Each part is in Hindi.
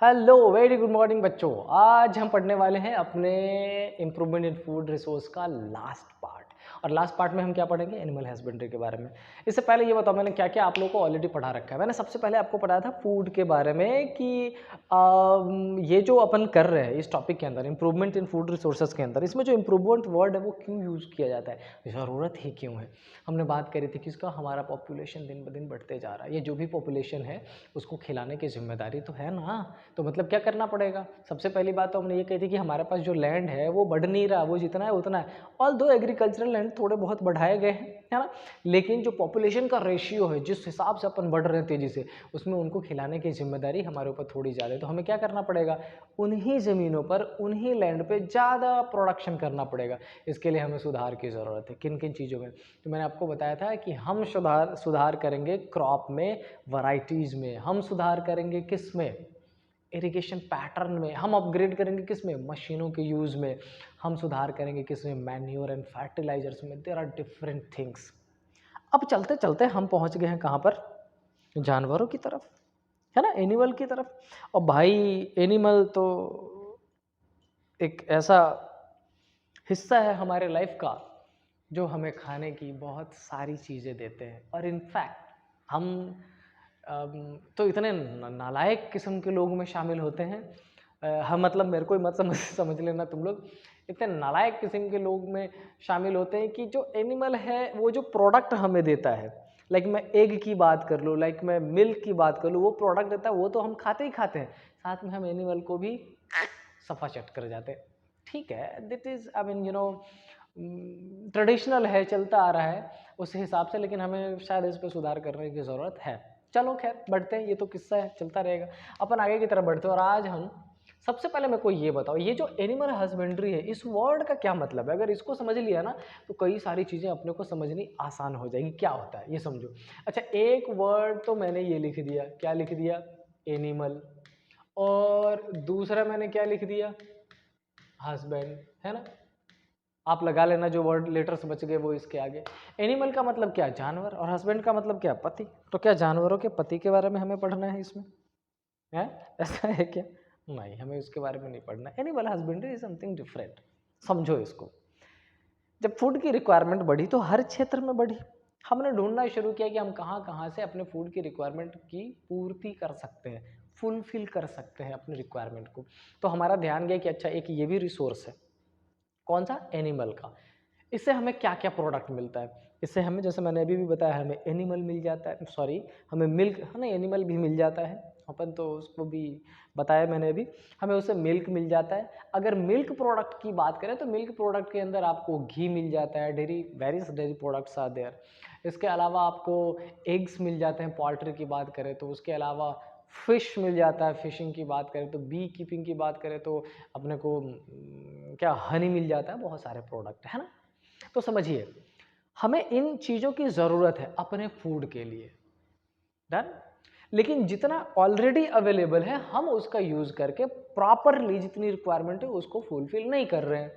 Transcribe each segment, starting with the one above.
हेलो वेरी गुड मॉर्निंग बच्चों। आज हम पढ़ने वाले हैं अपने इम्प्रूवमेंट इन फूड रिसोर्स का लास्ट पार्ट। और लास्ट पार्ट में हम क्या पढ़ेंगे? एनिमल हस्बेंड्री के बारे में। इससे पहले ये बताओ मैंने क्या क्या आप लोगों को ऑलरेडी पढ़ा रखा है। मैंने सबसे पहले आपको पढ़ाया था फूड के बारे में कि ये जो अपन कर रहे हैं इस टॉपिक के अंदर इम्प्रूवमेंट इन फूड रिसोर्सेज के अंदर, इसमें जो इम्प्रूवमेंट वर्ड है वो क्यों यूज़ किया जाता है, ज़रूरत ही क्यों है। हमने बात करी थी कि इसका हमारा पॉपुलेशन दिन ब दिन बढ़ते जा रहा है। ये जो भी पॉपुलेशन है उसको खिलाने की जिम्मेदारी तो है ना। तो मतलब क्या करना पड़ेगा? सबसे पहली बात तो हमने ये कही थी कि हमारे पास जो लैंड है वो बढ़ नहीं रहा, वो जितना है उतना है। ऑल दो एग्रीकल्चरल लैंड थोड़े बहुत बढ़ाए गए हैं, है ना, लेकिन जो पॉपुलेशन का रेशियो है जिस हिसाब से अपन बढ़ रहे हैं तेजी से, उसमें उनको खिलाने की जिम्मेदारी हमारे ऊपर थोड़ी ज़्यादा है। तो हमें क्या करना पड़ेगा? उन्हीं ज़मीनों पर उन्हीं लैंड पे ज़्यादा प्रोडक्शन करना पड़ेगा। इसके लिए हमें सुधार की ज़रूरत है। किन किन चीज़ों में? तो मैंने आपको बताया था कि हम सुधार करेंगे क्रॉप में, वैरायटीज़ में। हम सुधार करेंगे किस में? इरिगेशन पैटर्न में। हम अपग्रेड करेंगे किस में? मशीनों के यूज़ में। हम सुधार करेंगे किस में? मैन्योर एंड फर्टिलाइजर्स में। There are different things. अब चलते चलते हम पहुंच गए हैं कहाँ पर? जानवरों की तरफ, है ना, एनिमल की तरफ। और भाई एनिमल तो एक ऐसा हिस्सा है हमारे लाइफ का जो हमें खाने की बहुत सारी चीज़ें देते हैं। और इनफैक्ट हम तो इतने नालायक किस्म के लोग में शामिल होते हैं। हम मतलब मेरे को ही मत समझ लेना तुम लोग। इतने नालायक किस्म के लोग में शामिल होते हैं कि जो एनिमल है वो जो प्रोडक्ट हमें देता है, लाइक मैं एग की बात कर लूँ, लाइक मैं मिल्क की बात कर लूँ, वो प्रोडक्ट देता है वो तो हम खाते ही खाते हैं, साथ में हम एनिमल को भी सफा चट कर जाते हैं। ठीक है, that is I mean traditional है, चलता आ रहा है उस हिसाब से, लेकिन हमें शायद इस पर सुधार करने की ज़रूरत है। चलो खैर बढ़ते हैं, ये तो किस्सा है, चलता रहेगा। अपन आगे की तरफ बढ़ते हैं। और आज हम सबसे पहले मेरे को ये बताओ, ये जो एनिमल हस्बेंड्री है इस वर्ड का क्या मतलब है? अगर इसको समझ लिया ना तो कई सारी चीज़ें अपने को समझनी आसान हो जाएगी। क्या होता है ये समझो। अच्छा, एक वर्ड तो मैंने ये लिख दिया, क्या लिख दिया? एनिमल। और दूसरा मैंने क्या लिख दिया? हस्बैंड, है ना। आप लगा लेना जो वर्ड लेटर्स बच गए वो इसके आगे। एनिमल का मतलब क्या? जानवर। और हस्बैंड का मतलब क्या? पति। तो क्या जानवरों के पति के बारे में हमें पढ़ना है इसमें? है ऐसा है क्या? नहीं, हमें उसके बारे में नहीं पढ़ना। Animal husbandry is something different. समझो इसको। जब फूड की रिक्वायरमेंट बढ़ी तो हर क्षेत्र में बढ़ी। हमने ढूंढना शुरू किया कि हम कहाँ कहाँ से अपने फूड की रिक्वायरमेंट की पूर्ति कर सकते हैं, फुलफिल कर सकते हैं अपनी रिक्वायरमेंट को। तो हमारा ध्यान गया कि अच्छा एक ये भी रिसोर्स है। कौन सा? एनिमल का। इससे हमें क्या क्या प्रोडक्ट मिलता है? इससे हमें, जैसे मैंने अभी भी बताया, हमें एनिमल मिल जाता है, सॉरी हमें मिल्क, है ना, एनिमल भी मिल जाता है। अपन तो उसको भी बताया मैंने अभी। हमें उससे मिल्क मिल जाता है। अगर मिल्क प्रोडक्ट की बात करें तो मिल्क प्रोडक्ट के अंदर आपको घी मिल जाता है, dairy various dairy products are there. इसके अलावा आपको एग्स मिल जाते हैं, पोल्ट्री की बात करें तो। उसके अलावा फिश मिल जाता है, फिशिंग की बात करें तो। बी कीपिंग की बात करें तो अपने को क्या हनी मिल जाता है, बहुत सारे प्रोडक्ट, है ना। तो समझिए हमें इन चीज़ों की ज़रूरत है अपने फूड के लिए। डन। लेकिन जितना ऑलरेडी अवेलेबल है हम उसका यूज़ करके प्रॉपरली जितनी रिक्वायरमेंट है उसको फुलफिल नहीं कर रहे हैं।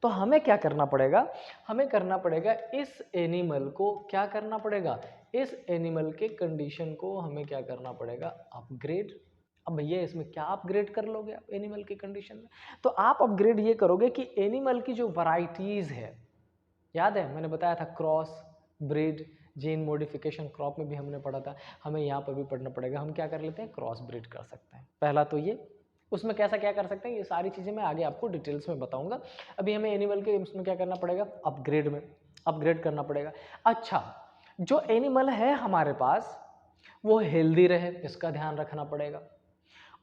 तो हमें क्या करना पड़ेगा? हमें करना पड़ेगा इस एनिमल को क्या करना पड़ेगा? इस एनिमल के कंडीशन को हमें क्या करना पड़ेगा? अपग्रेड। अब भैया इसमें क्या अपग्रेड कर लोगे आप एनिमल की कंडीशन में? तो आप अपग्रेड ये करोगे कि एनिमल की जो वैरायटीज़ है, याद है मैंने बताया था cross breed, gene modification, crop में भी हमने पढ़ा था, हमें यहाँ पर भी पढ़ना पड़ेगा। हम क्या कर लेते हैं? क्रॉस ब्रीड कर सकते हैं। पहला तो ये। उसमें कैसा क्या कर सकते हैं ये सारी चीज़ें मैं आगे आपको डिटेल्स में बताऊंगा। अभी हमें एनिमल के उसमें क्या करना पड़ेगा? अपग्रेड में अपग्रेड करना पड़ेगा। अच्छा, जो एनिमल है हमारे पास वो हेल्दी रहे, इसका ध्यान रखना पड़ेगा।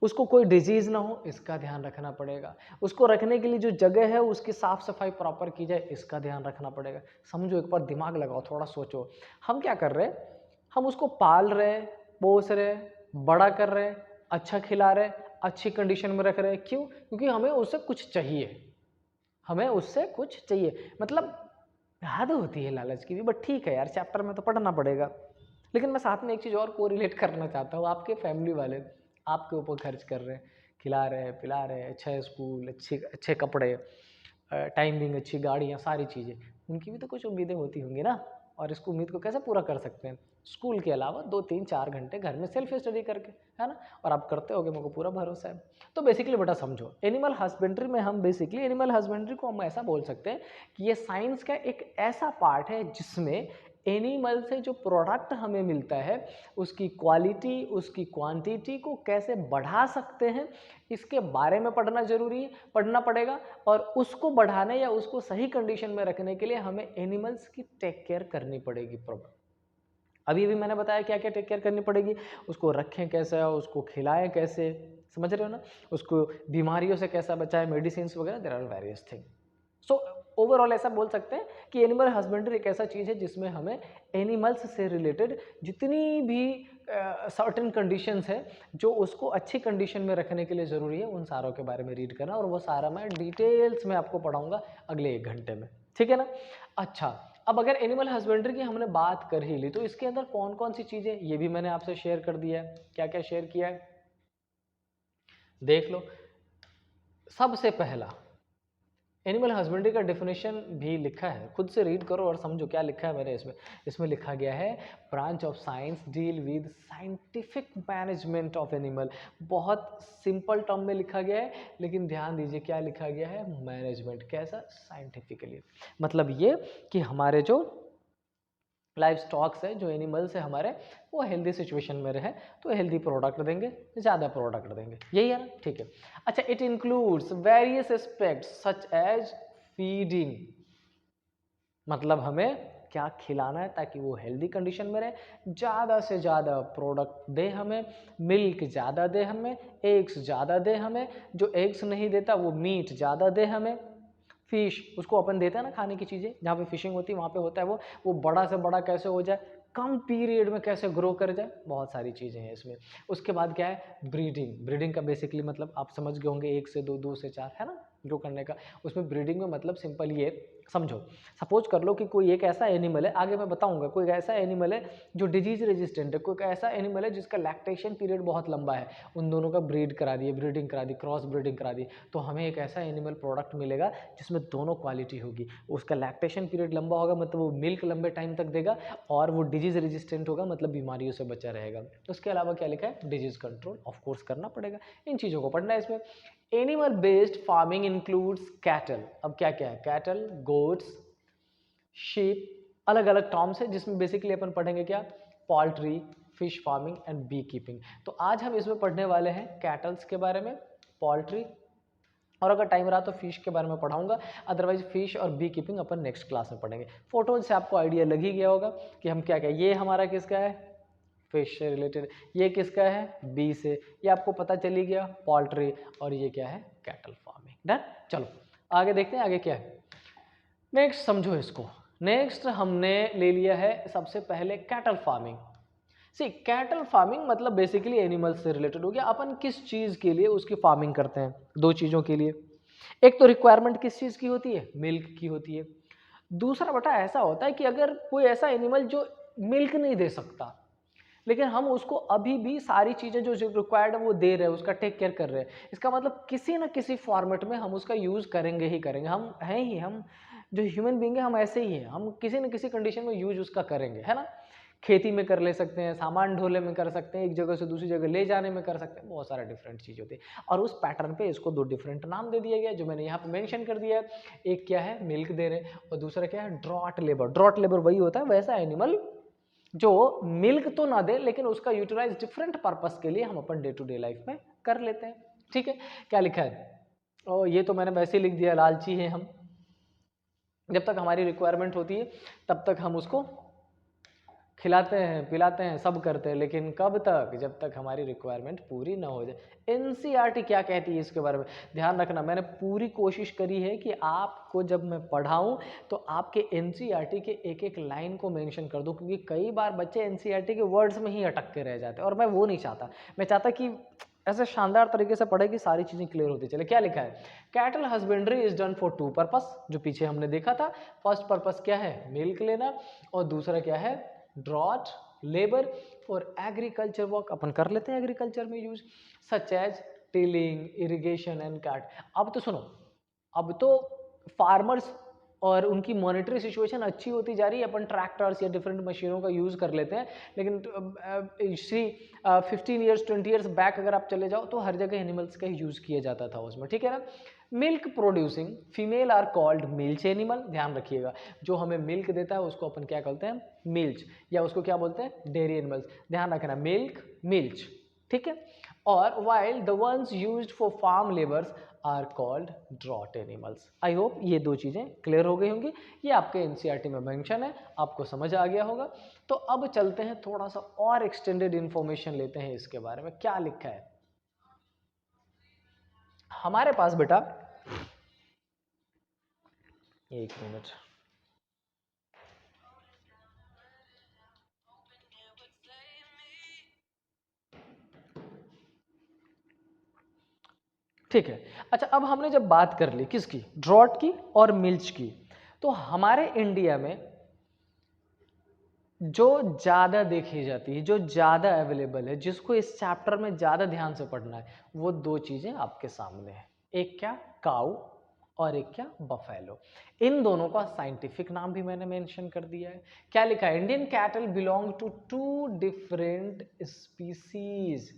उसको कोई डिजीज़ ना हो, इसका ध्यान रखना पड़ेगा। उसको रखने के लिए जो जगह है उसकी साफ़ सफाई प्रॉपर की जाए, इसका ध्यान रखना पड़ेगा। समझो, एक बार दिमाग लगाओ, थोड़ा सोचो। हम क्या कर रहे हैं? हम उसको पाल रहे, पोस रहे, बड़ा कर रहे, अच्छा खिला रहे, अच्छी कंडीशन में रख रहे। क्यों? क्योंकि हमें उससे कुछ चाहिए। हमें उससे कुछ चाहिए, मतलब हद होती है लालच की भी, बट ठीक है यार, चैप्टर में तो पढ़ना पड़ेगा। लेकिन मैं साथ में एक चीज़ और को रिलेट करना चाहता हूँ। आपके फैमिली वाले आपके ऊपर खर्च कर रहे हैं, खिला रहे हैं, पिला रहे हैं, अच्छा स्कूल, अच्छे अच्छे कपड़े, टाइमिंग, अच्छी गाड़ियाँ, सारी चीज़ें, उनकी भी तो कुछ उम्मीदें होती होंगी ना। और इसको उम्मीद को कैसे पूरा कर सकते हैं? स्कूल के अलावा 2-3-4 घंटे घर में सेल्फ स्टडी करके, है ना, और आप करते होगे, मेरे को पूरा भरोसा है। तो बेसिकली बेटा समझो, एनिमल हस्बेंड्री में हम बेसिकली एनिमल हस्बेंड्री को हम ऐसा बोल सकते हैं कि ये साइंस का एक ऐसा पार्ट है जिसमें एनिमल से जो प्रोडक्ट हमें मिलता है उसकी क्वालिटी, उसकी क्वांटिटी को कैसे बढ़ा सकते हैं, इसके बारे में पढ़ना जरूरी है, पढ़ना पड़ेगा। और उसको बढ़ाने या उसको सही कंडीशन में रखने के लिए हमें एनिमल्स की टेक केयर करनी पड़ेगी प्रॉपर। अभी भी मैंने बताया क्या क्या टेक केयर करनी पड़ेगी, उसको रखें कैसे, उसको खिलाएं कैसे, समझ रहे हो ना, उसको बीमारियों से कैसा बचाएं, मेडिसिन वगैरह, there are various thing. So overall ऐसा बोल सकते हैं कि एनिमल हस्बेंड्री एक ऐसा चीज़ है जिसमें हमें एनिमल्स से रिलेटेड जितनी भी सर्टेन कंडीशंस है जो उसको अच्छी कंडीशन में रखने के लिए ज़रूरी है, उन सारों के बारे में रीड करना, और वो सारा मैं डिटेल्स में आपको पढ़ाऊंगा अगले 1 घंटे में, ठीक है ना। अच्छा, अब अगर एनिमल हस्बेंड्री की हमने बात कर ही ली तो इसके अंदर कौन कौन सी चीज़ें, ये भी मैंने आपसे शेयर कर दिया है। क्या क्या शेयर किया है देख लो। सबसे पहला एनिमल हस्बेंड्री का डेफिनेशन भी लिखा है, खुद से रीड करो और समझो क्या लिखा है मैंने इसमें लिखा गया है, branch of science deal with scientific management of animal. बहुत सिंपल टर्म में लिखा गया है, लेकिन ध्यान दीजिए क्या लिखा गया है, मैनेजमेंट, कैसा, साइंटिफिकली। मतलब ये कि हमारे जो लाइफ स्टॉक्स है, जो एनिमल्स है हमारे, वो हेल्दी सिचुएशन में रहे तो हेल्दी प्रोडक्ट देंगे, ज़्यादा प्रोडक्ट देंगे, यही है ना, ठीक है। अच्छा, it includes various aspects such as feeding, मतलब हमें क्या खिलाना है ताकि वो हेल्दी कंडीशन में रहे, ज़्यादा से ज़्यादा प्रोडक्ट दे हमें, मिल्क ज़्यादा दे हमें, एग्स ज़्यादा दे हमें, जो एग्स नहीं देता वो मीट ज़्यादा दे हमें, फिश उसको अपन देते हैं ना खाने की चीज़ें, जहाँ पे फिशिंग होती है वहाँ पे होता है वो बड़ा से बड़ा कैसे हो जाए, कम पीरियड में कैसे ग्रो कर जाए, बहुत सारी चीज़ें हैं इसमें। उसके बाद क्या है, ब्रीडिंग। ब्रीडिंग का बेसिकली मतलब आप समझ गए होंगे, 1 से 2, 2 से 4, है ना, ग्रो करने का। उसमें ब्रीडिंग में मतलब सिंपल ये समझो, सपोज कर लो कि कोई एक ऐसा एनिमल है, आगे मैं बताऊंगा, कोई ऐसा एनिमल है जो डिजीज रेजिस्टेंट है, कोई ऐसा एनिमल है जिसका लैक्टेशन पीरियड बहुत लंबा है, उन दोनों का ब्रीड करा दिए, ब्रीडिंग करा दी, क्रॉस ब्रीडिंग करा दी, तो हमें एक ऐसा एनिमल प्रोडक्ट मिलेगा जिसमें दोनों क्वालिटी होगी। उसका लैक्टेशन पीरियड लंबा होगा, मतलब वो मिल्क लंबे टाइम तक देगा, और वो डिजीज रेजिस्टेंट होगा, मतलब बीमारियों से बचा रहेगा। उसके अलावा क्या लिखा है, डिजीज कंट्रोल ऑफ कोर्स करना पड़ेगा, इन चीज़ों को पढ़ना है इसमें। Animal based farming includes cattle. अब क्या क्या है, कैटल, गोट्स, शीप, अलग अलग टर्म्स है जिसमें बेसिकली अपन पढ़ेंगे क्या, poultry, fish farming and bee keeping. तो आज हम इसमें पढ़ने वाले हैं कैटल्स के बारे में, पोल्ट्री, और अगर टाइम रहा तो फिश के बारे में पढ़ाऊंगा, अदरवाइज फिश और बी कीपिंग अपन नेक्स्ट क्लास में पढ़ेंगे। फोटोज से आपको आइडिया लग ही गया होगा कि हम क्या क्या, ये हमारा किसका है, फिश से रिलेटेड, ये किसका है, बी से, ये आपको पता चली गया, पोल्ट्री, और ये क्या है, कैटल फार्मिंग। डन, चलो आगे देखते हैं आगे क्या है। नेक्स्ट समझो इसको, नेक्स्ट हमने ले लिया है सबसे पहले कैटल फार्मिंग। सी, कैटल फार्मिंग मतलब बेसिकली एनिमल्स से रिलेटेड हो गया। अपन किस चीज़ के लिए उसकी फार्मिंग करते हैं, 2 चीज़ों के लिए। एक तो रिक्वायरमेंट किस चीज़ की होती है, मिल्क की होती है। दूसरा बेटा ऐसा होता है कि अगर कोई ऐसा एनिमल जो मिल्क नहीं दे सकता, लेकिन हम उसको अभी भी सारी चीज़ें जो रिक्वायर्ड है वो दे रहे हैं, उसका टेक केयर कर रहे हैं, इसका मतलब किसी न किसी फॉर्मेट में हम उसका यूज़ करेंगे ही करेंगे। हम हैं ही, हम जो ह्यूमन बींग है हम ऐसे ही हैं, हम किसी न किसी कंडीशन में यूज उसका करेंगे, है ना। खेती में कर ले सकते हैं, सामान ढोने में कर सकते हैं, एक जगह से दूसरी जगह ले जाने में कर सकते हैं, बहुत सारा डिफरेंट चीज़ होती है। और उस पैटर्न पे इसको 2 डिफरेंट नाम दे दिया गया जो मैंने यहाँ पे मेंशन कर दिया है। एक क्या है, मिल्क दे रहे, और दूसरा क्या है, ड्रॉट लेबर। ड्रॉट लेबर वही होता है वैसा एनिमल जो मिल्क तो ना दे, लेकिन उसका यूटिलाइज डिफरेंट पर्पस के लिए हम अपन डे टू डे लाइफ में कर लेते हैं, ठीक है। क्या लिखा है, और ये तो मैंने वैसे ही लिख दिया, लालची है हम, जब तक हमारी रिक्वायरमेंट होती है तब तक हम उसको खिलाते हैं, पिलाते हैं, सब करते हैं, लेकिन कब तक, जब तक हमारी रिक्वायरमेंट पूरी ना हो जाए। एनसीईआरटी क्या कहती है इसके बारे में, ध्यान रखना, मैंने पूरी कोशिश करी है कि आपको जब मैं पढ़ाऊं तो आपके एनसीईआरटी के एक एक लाइन को मेंशन कर दूं, क्योंकि कई बार बच्चे एनसीईआरटी के वर्ड्स में ही अटक के रह जाते हैं, और मैं वो नहीं चाहता। मैं चाहता कि ऐसे शानदार तरीके से पढ़े कि सारी चीज़ें क्लियर होती चले। क्या लिखा है, cattle husbandry is done for 2 purpose, जो पीछे हमने देखा था। फर्स्ट पर्पस क्या है, मिल्क लेना, और दूसरा क्या है, draught labour for agriculture work, अपन कर लेते हैं एग्रीकल्चर में use, such as tilling, irrigation and cart. अब तो सुनो, अब तो फार्मर्स और उनकी मॉनेटरी सिचुएशन अच्छी होती जा रही है, अपन ट्रैक्टर्स या डिफरेंट मशीनों का यूज़ कर लेते हैं, लेकिन 15 ईयर्स 20 ईयर्स बैक अगर आप चले जाओ तो हर जगह एनिमल्स का यूज़ किया जाता था उसमें, ठीक है ना। Milk producing female are called milch animal, ध्यान रखिएगा, जो हमें मिल्क देता है उसको अपन क्या कहते हैं, मिल्च, या उसको क्या बोलते हैं, डेयरी एनिमल्स, ध्यान रखना, मिल्क मिल्च, ठीक है। और while the ones used for farm labours are called draught animals. I hope ये दो चीज़ें क्लियर हो गई होंगी, ये आपके एनसीईआरटी में मेंशन है, आपको समझ आ गया होगा। तो अब चलते हैं थोड़ा सा और एक्सटेंडेड इंफॉर्मेशन लेते हैं इसके बारे में, क्या लिखा है हमारे पास बेटा, एक मिनट, ठीक है। अच्छा, अब हमने जब बात कर ली किसकी, ड्रॉट की और मिल्च की, तो हमारे इंडिया में जो ज़्यादा देखी जाती है, जो ज़्यादा अवेलेबल है, जिसको इस चैप्टर में ज़्यादा ध्यान से पढ़ना है, वो दो चीज़ें आपके सामने है, एक क्या, काऊ, और एक क्या, बफेलो। इन दोनों का साइंटिफिक नाम भी मैंने मेंशन कर दिया है। क्या लिखा है, Indian cattle belong to 2 different species.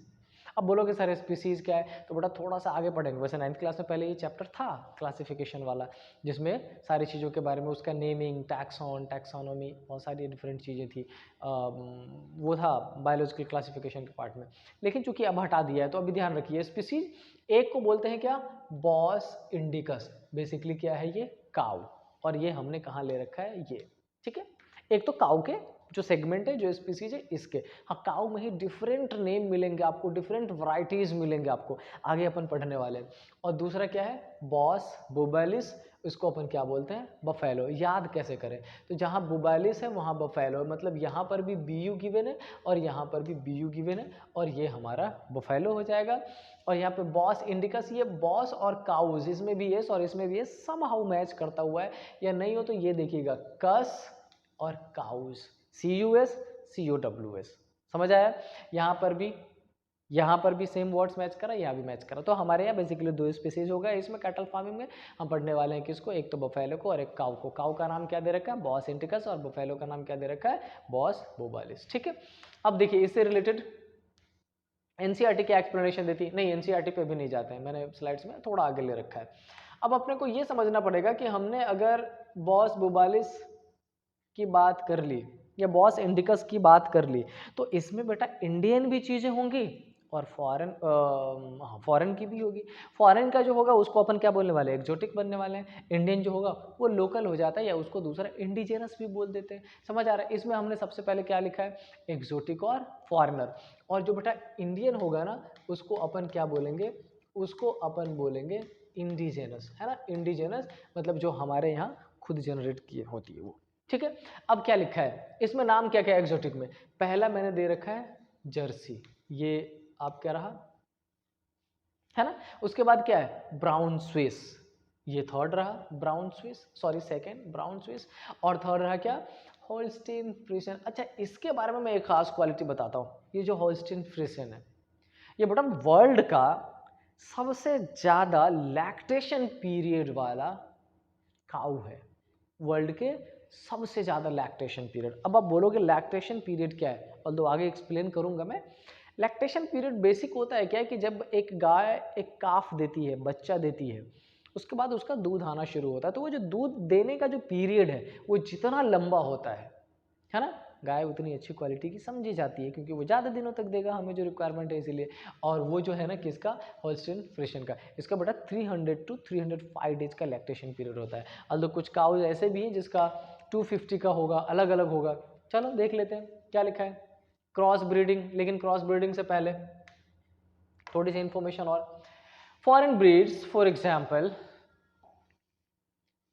अब बोलोगे सर स्पीसीज क्या है, तो बेटा थोड़ा सा आगे पढ़ेंगे, वैसे 9th क्लास में पहले ये चैप्टर था क्लासिफिकेशन वाला, जिसमें सारी चीज़ों के बारे में, उसका नेमिंग, टैक्सॉन, टैक्सोनॉमी, बहुत सारी डिफरेंट चीज़ें थी, वो था बायोलॉजिकल क्लासिफिकेशन के पार्ट में, लेकिन चूंकि अब हटा दिया है तो अभी ध्यान रखिए, स्पीसीज एक को बोलते हैं क्या, बॉस इंडिकस, बेसिकली क्या है ये, काऊ, और ये हमने कहाँ ले रखा है, ये, ठीक है। एक तो काऊ के जो सेगमेंट है, जो स्पीसीज है इसके, हाँ काऊ में ही डिफरेंट नेम मिलेंगे आपको, डिफरेंट वैरायटीज मिलेंगे आपको, आगे अपन पढ़ने वाले हैं। और दूसरा क्या है, बॉस बुबैलिस, इसको अपन क्या बोलते हैं, बफेलो। याद कैसे करें, तो जहाँ बुबैलिस है वहाँ बफेलो है, मतलब यहाँ पर भी बी यू गिवन है और यहाँ पर भी बी यू गिवन है, और ये हमारा बफेलो हो जाएगा। और यहाँ पे बॉस इंडिकस, ये बॉस और काउज, इसमें भी एस और इसमें भी एस समहाउ मैच करता हुआ है, या नहीं हो तो ये देखिएगा, कस और काउज, CUS COWS, समझ आया। यहाँ पर भी सेम वर्ड्स मैच करा, यहाँ भी मैच करा, तो हमारे यहाँ बेसिकली दो स्पीसीज हो गए इसमें कैटल फार्मिंग में। हम पढ़ने वाले हैं किसको, एक तो बफेलो को और एक काऊ को। काऊ का नाम क्या दे रखा है, बॉस इंडिकस, और बफेलो का नाम क्या दे रखा है, बॉस बुबालिस, ठीक है। अब देखिए इससे रिलेटेड एनसीईआरटी क्या एक्सप्लेनेशन देती, नहीं एनसीईआरटी पे भी नहीं जाते हैं, मैंने स्लाइड्स में थोड़ा आगे ले रखा है। अब अपने को ये समझना पड़ेगा कि हमने अगर बॉस बुबालिस की बात कर ली या बॉस इंडिकस की बात कर ली, तो इसमें बेटा इंडियन भी चीज़ें होंगी और फॉरेन की भी होगी। फॉरेन का जो होगा उसको अपन क्या बोलने वाले हैं, एक्जोटिक बनने वाले हैं। इंडियन जो होगा वो लोकल हो जाता है, या उसको दूसरा इंडिजिनस भी बोल देते हैं, समझ आ रहा है। इसमें हमने सबसे पहले क्या लिखा है, एक्जोटिक और फॉरेनर। और जो बेटा इंडियन होगा ना, उसको अपन क्या बोलेंगे, उसको अपन बोलेंगे इंडिजिनस, है ना। इंडिजिनस मतलब जो हमारे यहाँ खुद जनरेट की होती है वो, ठीक है। अब क्या लिखा है इसमें, नाम क्या क्या है एक्सोटिक में, पहला मैंने दे रखा है जर्सी, ये आप क्या रहा, है ना। उसके बाद क्या है, ब्राउन स्विस, ये थर्ड रहा, brown Swiss, sorry second brown Swiss, और थर्ड रहा क्या, होल्स्टीन फ्रिशियन। अच्छा, इसके बारे में मैं एक खास क्वालिटी बताता हूँ, ये जो होल्स्टीन फ्रिशियन है, ये बटन वर्ल्ड का सबसे ज्यादा लैक्टेशन पीरियड वाला काऊ है, वर्ल्ड के सबसे ज़्यादा लैक्टेशन पीरियड। अब आप बोलोगे लैक्टेशन पीरियड क्या है, और आगे एक्सप्लेन करूंगा मैं। लैक्टेशन पीरियड बेसिक होता है क्या है कि जब एक गाय एक काफ देती है, बच्चा देती है, उसके बाद उसका दूध आना शुरू होता है, तो वो जो दूध देने का जो पीरियड है वो जितना लंबा होता है ना, गाय उतनी अच्छी क्वालिटी की समझी जाती है, क्योंकि वो ज़्यादा दिनों तक देगा हमें जो रिक्वायरमेंट है इसीलिए। और वो जो है ना किसका, होल्स्टीन फ्रिशियन का, इसका बेटा 300 to 305 डेज का लैक्टेशन पीरियड होता है। अल्दो कुछ काउज ऐसे भी हैं जिसका 250 का होगा, अलग अलग होगा। चलो देख लेते हैं क्या लिखा है, क्रॉस ब्रीडिंग। लेकिन क्रॉस ब्रीडिंग से पहले थोड़ी सी इंफॉर्मेशन और, foreign breeds for example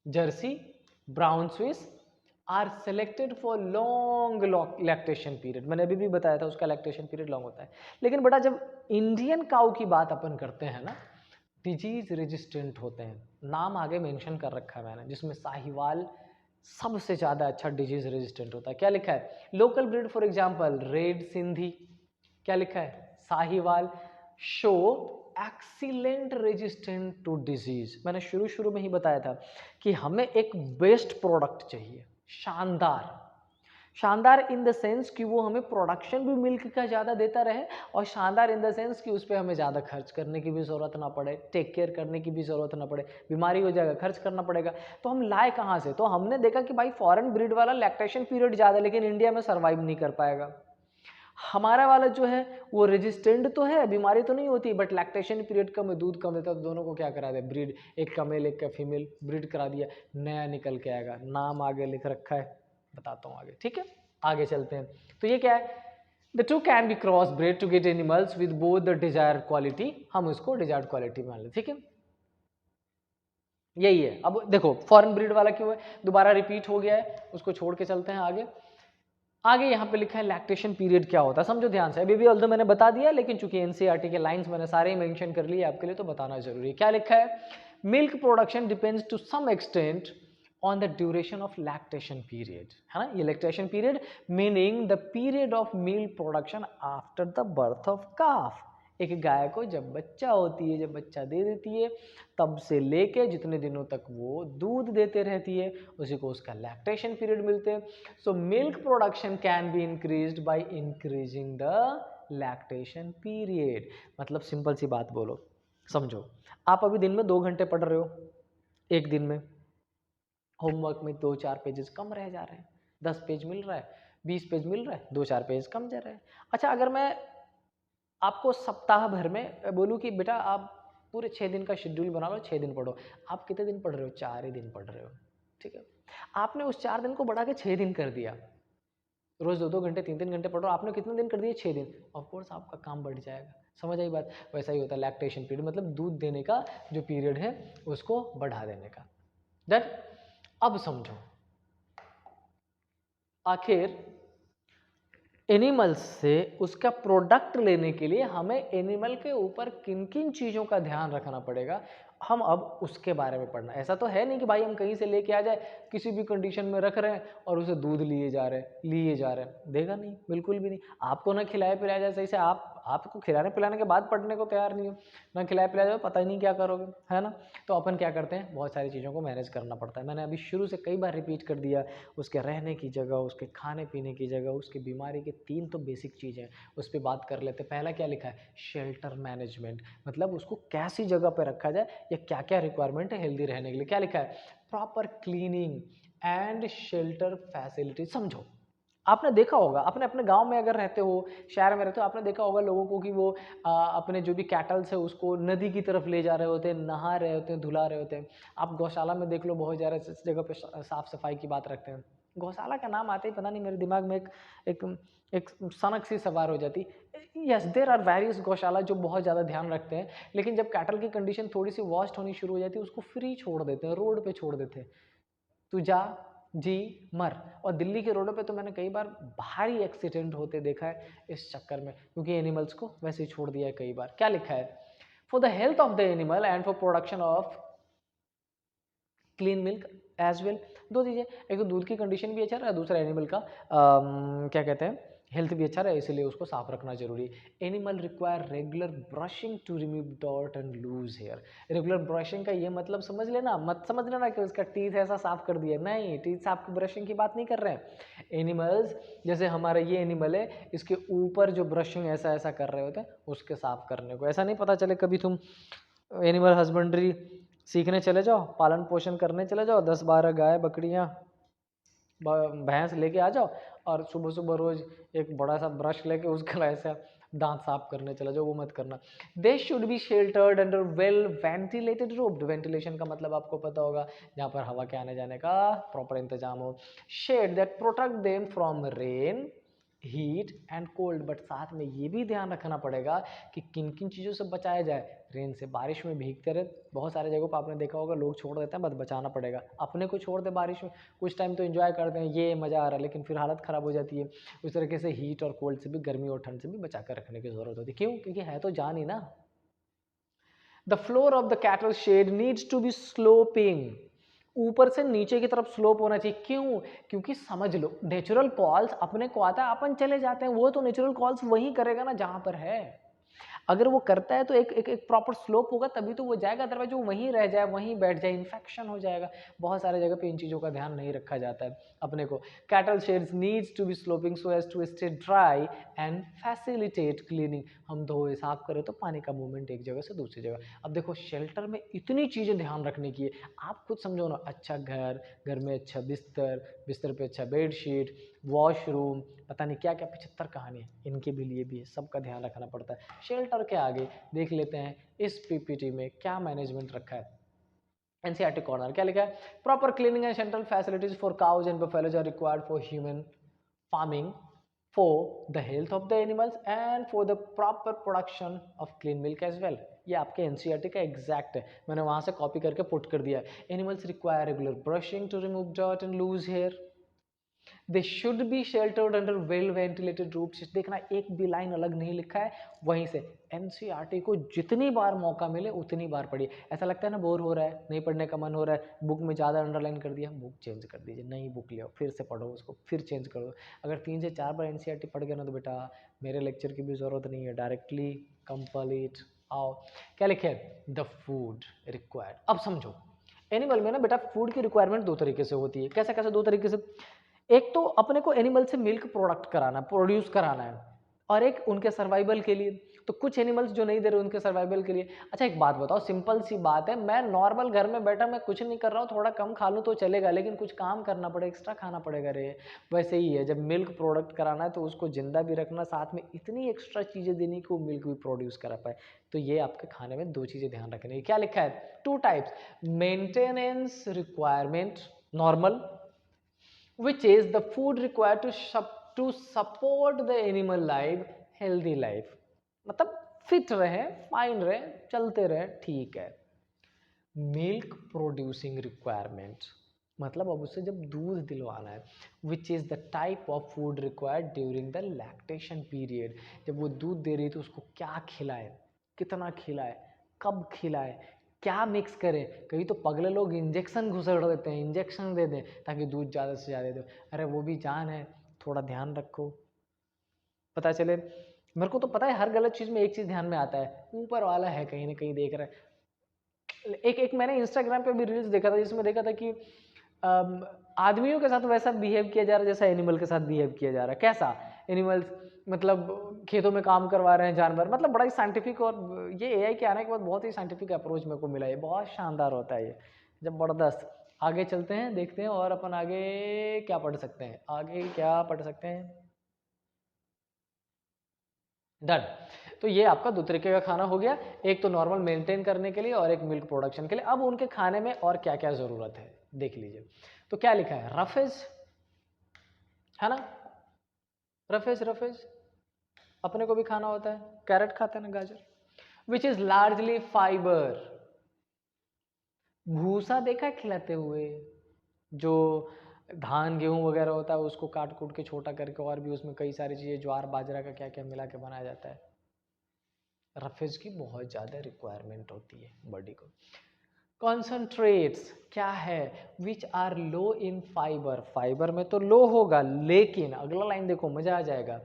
Jersey, brown Swiss are selected for long lactation period. मैंने अभी भी बताया था उसका लैक्टेशन पीरियड लॉन्ग होता है। लेकिन बेटा जब इंडियन काऊ की बात अपन करते हैं ना, डिजीज रेजिस्टेंट होते हैं, नाम आगे मेंशन कर रखा है मैंने, जिसमें साहिवाल सबसे ज़्यादा अच्छा डिजीज रेजिस्टेंट होता है। क्या लिखा है, local breed for example red Sindhi, क्या लिखा है, Sahiwal show excellent resistant to disease. मैंने शुरू में ही बताया था कि हमें एक बेस्ट प्रोडक्ट चाहिए, शानदार। शानदार इन द सेंस कि वो हमें प्रोडक्शन भी मिल्क का ज़्यादा देता रहे, और शानदार इन द सेंस कि उस पर हमें ज़्यादा खर्च करने की भी ज़रूरत ना पड़े, टेक केयर करने की भी ज़रूरत ना पड़े, बीमारी हो जाएगा खर्च करना पड़ेगा। तो हम लाए कहाँ से? तो हमने देखा कि भाई फॉरेन ब्रीड वाला लैक्टेशन पीरियड ज़्यादा, लेकिन इंडिया में सर्वाइव नहीं कर पाएगा। हमारा वाला जो है वो रेजिस्टेंट तो है, बीमारी तो नहीं होती, बट लैक्टेशन पीरियड कम है, दूध कम देता है, तो दोनों को क्या करा दिया, ब्रीड, एक का मेल एक का फीमेल ब्रीड करा दिया, नया निकल के आएगा। नाम आगे लिख रखा है, बताता हूँ आगे, ठीक है। आगे चलते हैं। तो ये क्या है, the two can be cross bred to get animals with both the desired quality. हम उसको डिजायर्ड क्वालिटी मान लें, ठीक है, यही है। अब देखो फॉरेन ब्रीड वाला क्यों है, दोबारा रिपीट हो गया है, उसको छोड़ के चलते हैं आगे। आगे यहाँ पे लिखा है लैक्टेशन पीरियड क्या होता है, समझो ध्यान से। अभी भी ऑल्दो मैंने बता दिया, लेकिन चूंकि एनसीईआरटी के लाइंस मैंने सारे ही मेंशन कर लिए आपके लिए, तो बताना जरूरी है। क्या लिखा है, milk production depends to some extent on the duration of lactation period, है ना। ये lactation period meaning the period of milk production after the birth of calf। एक गाय को जब बच्चा होती है, जब बच्चा दे देती है, तब से लेके जितने दिनों तक वो दूध देते रहती है, उसी को उसका लैक्टेशन पीरियड मिलते हैं। So milk production can be increased by increasing the lactation period. मतलब सिंपल सी बात बोलो, समझो, आप अभी दिन में 2 घंटे पढ़ रहे हो, एक दिन में होमवर्क में 2-4 पेजेस कम रह जा रहे हैं, 10 पेज मिल रहा है, 20 पेज मिल रहा है, 2-4 पेज कम जा रहे हैं। अच्छा, अगर मैं आपको सप्ताह भर में बोलूँ कि बेटा आप पूरे 6 दिन का शेड्यूल बना लो, 6 दिन पढ़ो, आप कितने दिन पढ़ रहे हो? 4 ही दिन पढ़ रहे हो, ठीक है। आपने उस 4 दिन को बढ़ा के 6 दिन कर दिया, रोज 2-2 घंटे 3-3 घंटे पढ़ो, आपने कितने दिन कर दिए? 6 दिन। ऑफकोर्स आपका काम बढ़ जाएगा, समझ आई बात। वैसा ही होता है लैक्टेशन पीरियड, मतलब दूध देने का जो पीरियड है उसको बढ़ा देने का। डन। अब समझो, आखिर एनिमल्स से उसका प्रोडक्ट लेने के लिए हमें एनिमल के ऊपर किन किन चीज़ों का ध्यान रखना पड़ेगा, हम अब उसके बारे में पढ़ना। ऐसा तो है नहीं कि भाई हम कहीं से लेके आ जाए, किसी भी कंडीशन में रख रहे हैं और उसे दूध लिए जा रहे हैं, देगा नहीं, बिल्कुल भी नहीं। आपको ना खिलाए पिलाया जाए सही से, आपको खिलाने पिलाने के बाद पढ़ने को तैयार नहीं हो, ना खिलाए पिलाया जाए, पता ही नहीं क्या करोगे, है ना। तो अपन क्या करते हैं, बहुत सारी चीज़ों को मैनेज करना पड़ता है। मैंने अभी शुरू से कई बार रिपीट कर दिया, उसके रहने की जगह, उसके खाने पीने की जगह, उसकी बीमारी के 3 तो बेसिक चीज़ें, उस पर बात कर लेते हैं। पहला क्या लिखा है, शेल्टर मैनेजमेंट, मतलब उसको कैसी जगह पर रखा जाए या क्या क्या रिक्वायरमेंट है हेल्दी रहने के लिए। क्या लिखा है, proper cleaning and shelter facility. समझो, आपने देखा होगा, आपने अपने गांव में अगर रहते हो, शहर में रहते हो, आपने देखा होगा लोगों को कि वो अपने जो भी कैटल्स है उसको नदी की तरफ ले जा रहे होते हैं, नहा रहे होते हैं, धुला रहे होते हैं। आप गौशाला में देख लो, बहुत ज़्यादा इस जगह पे साफ सफाई की बात रखते हैं। गौशाला का नाम आते ही पता नहीं मेरे दिमाग में एक एक सनक सी सवार हो जाती। यस, देयर आर वेरियस गौशाला जो बहुत ज़्यादा ध्यान रखते हैं, लेकिन जब कैटल की कंडीशन थोड़ी सी वॉस्ट होनी शुरू हो जाती है, उसको फ्री छोड़ देते हैं, रोड पे छोड़ देते हैं, तू जा जी मर। और दिल्ली के रोडों पे तो मैंने कई बार भारी एक्सीडेंट होते देखा है इस चक्कर में, क्योंकि एनिमल्स को वैसे ही छोड़ दिया है कई बार। क्या लिखा है, for the health of the animal and for production of clean milk as well. 2 चीज़ें, एक तो दूध की कंडीशन भी अच्छा रहा, दूसरा एनिमल का क्या कहते हैं, हेल्थ भी अच्छा रहे, इसलिए उसको साफ रखना जरूरी है। Animal require regular brushing to remove डॉट and loose hair. Regular brushing का ये मतलब समझ लेना, मत समझ लेना कि उसका टीथ ऐसा साफ कर दिया, नहीं, टीथ साफ ब्रशिंग की बात नहीं कर रहे हैं। एनिमल्स जैसे हमारा ये एनिमल है, इसके ऊपर जो ब्रशिंग ऐसा ऐसा कर रहे होते हैं, उसके साफ करने को। ऐसा नहीं पता चले कभी तुम एनिमल हस्बेंड्री सीखने चले जाओ, पालन पोषण करने चले जाओ, 10-12 गाय बकरियां भैंस लेके आ जाओ और सुबह सुबह रोज एक बड़ा सा ब्रश लेके उसका ऐसा दांत साफ करने चला जाओ, वो मत करना। दे should be sheltered under well ventilated roof. Ventilation का मतलब आपको पता होगा, जहाँ पर हवा के आने जाने का प्रॉपर इंतजाम हो। Shed that protect them from rain, heat and cold. But साथ में ये भी ध्यान रखना पड़ेगा कि किन किन चीज़ों से बचाया जाए। रेन से, बारिश में भीगते रहे, बहुत सारे जगहों पर आपने देखा होगा लोग छोड़ देते हैं, बस बचाना पड़ेगा। अपने को छोड़ दे बारिश में, कुछ टाइम तो एंजॉय करते हैं, ये मज़ा आ रहा है, लेकिन फिर हालत ख़राब हो जाती है। उस तरीके से हीट और कोल्ड से भी, गर्मी और ठंड से भी बचा कर रखने की ज़रूरत होती है। क्यों? क्योंकि है तो जान ही ना। The floor of the cattle shed needs to be sloping. ऊपर से नीचे की तरफ स्लोप होना चाहिए। क्यों? क्योंकि समझ लो, नेचुरल कॉल्स अपने को आता है, अपन चले जाते हैं, वो तो नेचुरल कॉल्स वही करेगा ना जहां पर है। अगर वो करता है तो एक प्रॉपर स्लोप होगा तभी तो वो जाएगा, अदरवाइज वो वहीं रह जाए, वहीं बैठ जाए, इन्फेक्शन हो जाएगा। बहुत सारे जगह पे इन चीज़ों का ध्यान नहीं रखा जाता है अपने को। Cattle sheds needs to be sloping so as to stay dry and facilitate cleaning. हम धोए साफ करें तो पानी का मूवमेंट एक जगह से दूसरी जगह। अब देखो शेल्टर में इतनी चीज़ें ध्यान रखने की है, आप खुद समझो ना, अच्छा घर में अच्छा बिस्तर, बिस्तर पे अच्छा बेडशीट, वॉशरूम, पता नहीं क्या क्या 75 कहानी, इनके भी लिए भी है, सबका ध्यान रखना पड़ता है। शेल्टर के आगे देख लेते हैं इस पीपीटी में क्या मैनेजमेंट रखा है। एनसीईआरटी कॉर्नर क्या लिखा है? Proper cleaning and central facilities for cows and buffaloes are required for human farming, for the health of the animals and for the proper production of clean milk as well. ये आपके एनसीईआरटी का एग्जैक्ट है, मैंने वहां से कॉपी करके पुट कर दिया है। Animals require regular brushing to remove dirt and loose hair. They should be sheltered under well ventilated roofs. देखना एक भी लाइन अलग नहीं लिखा है, वहीं से एनसीईआरटी को जितनी बार मौका मिले उतनी बार पढ़िए। ऐसा लगता है ना बोर हो रहा है, नहीं पढ़ने का मन हो रहा है, बुक में ज़्यादा अंडरलाइन कर दिया, बुक चेंज कर दीजिए, नई बुक ले आओ, फिर से पढ़ो उसको, फिर चेंज कर दो। अगर 3 से 4 बार एनसीईआरटी पढ़ गया ना तो बेटा मेरे लेक्चर की भी ज़रूरत नहीं है, डायरेक्टली कंप्लीट आओ। क्या लिखे है? The food required. अब समझो एनिमल में ना बेटा फूड की रिक्वायरमेंट दो तरीके से होती है। कैसे कैसे? दो तरीके से। एक तो अपने को एनिमल से मिल्क प्रोडक्ट कराना, प्रोड्यूस कराना है, और एक उनके सर्वाइवल के लिए। तो कुछ एनिमल्स जो नहीं दे रहे उनके सर्वाइवल के लिए। अच्छा एक बात बताओ, सिंपल सी बात है, मैं नॉर्मल घर में बैठा, मैं कुछ नहीं कर रहा हूँ, थोड़ा कम खा लूँ तो चलेगा, लेकिन कुछ काम करना पड़ेगा, एक्स्ट्रा खाना पड़ेगा रे। वैसे ही है, जब मिल्क प्रोडक्ट कराना है तो उसको जिंदा भी रखना, साथ में इतनी एक्स्ट्रा चीज़ें देनी कि वो मिल्क भी प्रोड्यूस करा पाए। तो ये आपके खाने में दो चीज़ें ध्यान रखने की। क्या लिखा है? 2 types, maintenance requirement normal, which is the food required to support the animal life healthy life, मतलब फिट रहे, फाइन रहे, चलते रहे, ठीक है। मिल्क प्रोड्यूसिंग रिक्वायरमेंट मतलब अब उससे जब दूध दिलवाना है, which is the type of food required during the lactation period. जब वो दूध दे रही है तो उसको क्या खिलाए, कितना खिलाए, कब खिलाए, क्या मिक्स करें। कहीं तो पगले लोग इंजेक्शन घुसड़ देते हैं, इंजेक्शन दे दें ताकि दूध ज़्यादा से ज़्यादा दे। अरे वो भी जान है, थोड़ा ध्यान रखो, पता चले। मेरे को तो पता है हर गलत चीज़ में एक चीज़ ध्यान में आता है, ऊपर वाला है कहीं ना कहीं देख रहा है। एक मैंने इंस्टाग्राम पे भी रील्स देखा था जिसमें देखा था कि आदमियों के साथ वैसा बिहेव किया जा रहा है जैसा एनिमल के साथ बिहेव किया जा रहा है। कैसा? एनिमल्स मतलब खेतों में काम करवा रहे हैं जानवर, मतलब बड़ा ही साइंटिफिक, और ये एआई के आने के बाद बहुत ही साइंटिफिक अप्रोच मेरे को मिला, ये बहुत शानदार होता है ये, जबरदस्त। आगे चलते हैं, देखते हैं और अपन आगे क्या पढ़ सकते हैं, आगे क्या पढ़ सकते हैं। डन। तो ये आपका दो तरीके का खाना हो गया, एक तो नॉर्मल मेंटेन करने के लिए और एक मिल्क प्रोडक्शन के लिए। अब उनके खाने में और क्या क्या ज़रूरत है देख लीजिए। तो क्या लिखा है? रफेज, है ना, रफेज रफेज अपने को भी खाना होता है, कैरेट खाते हैं ना, गाजर, विच इज लार्जली फाइबर। भूसा देखा है खिलाते हुए, जो धान गेहूं वगैरह होता है उसको काट कूट के छोटा करके, और भी उसमें कई सारी चीज़ें, ज्वार बाजरा का क्या क्या मिला के बनाया जाता है। रफेज की बहुत ज़्यादा रिक्वायरमेंट होती है बॉडी को। कॉन्सनट्रेट्स क्या है? Which are low in fibre, fibre में तो लो होगा, लेकिन अगला लाइन देखो मजा आ जाएगा,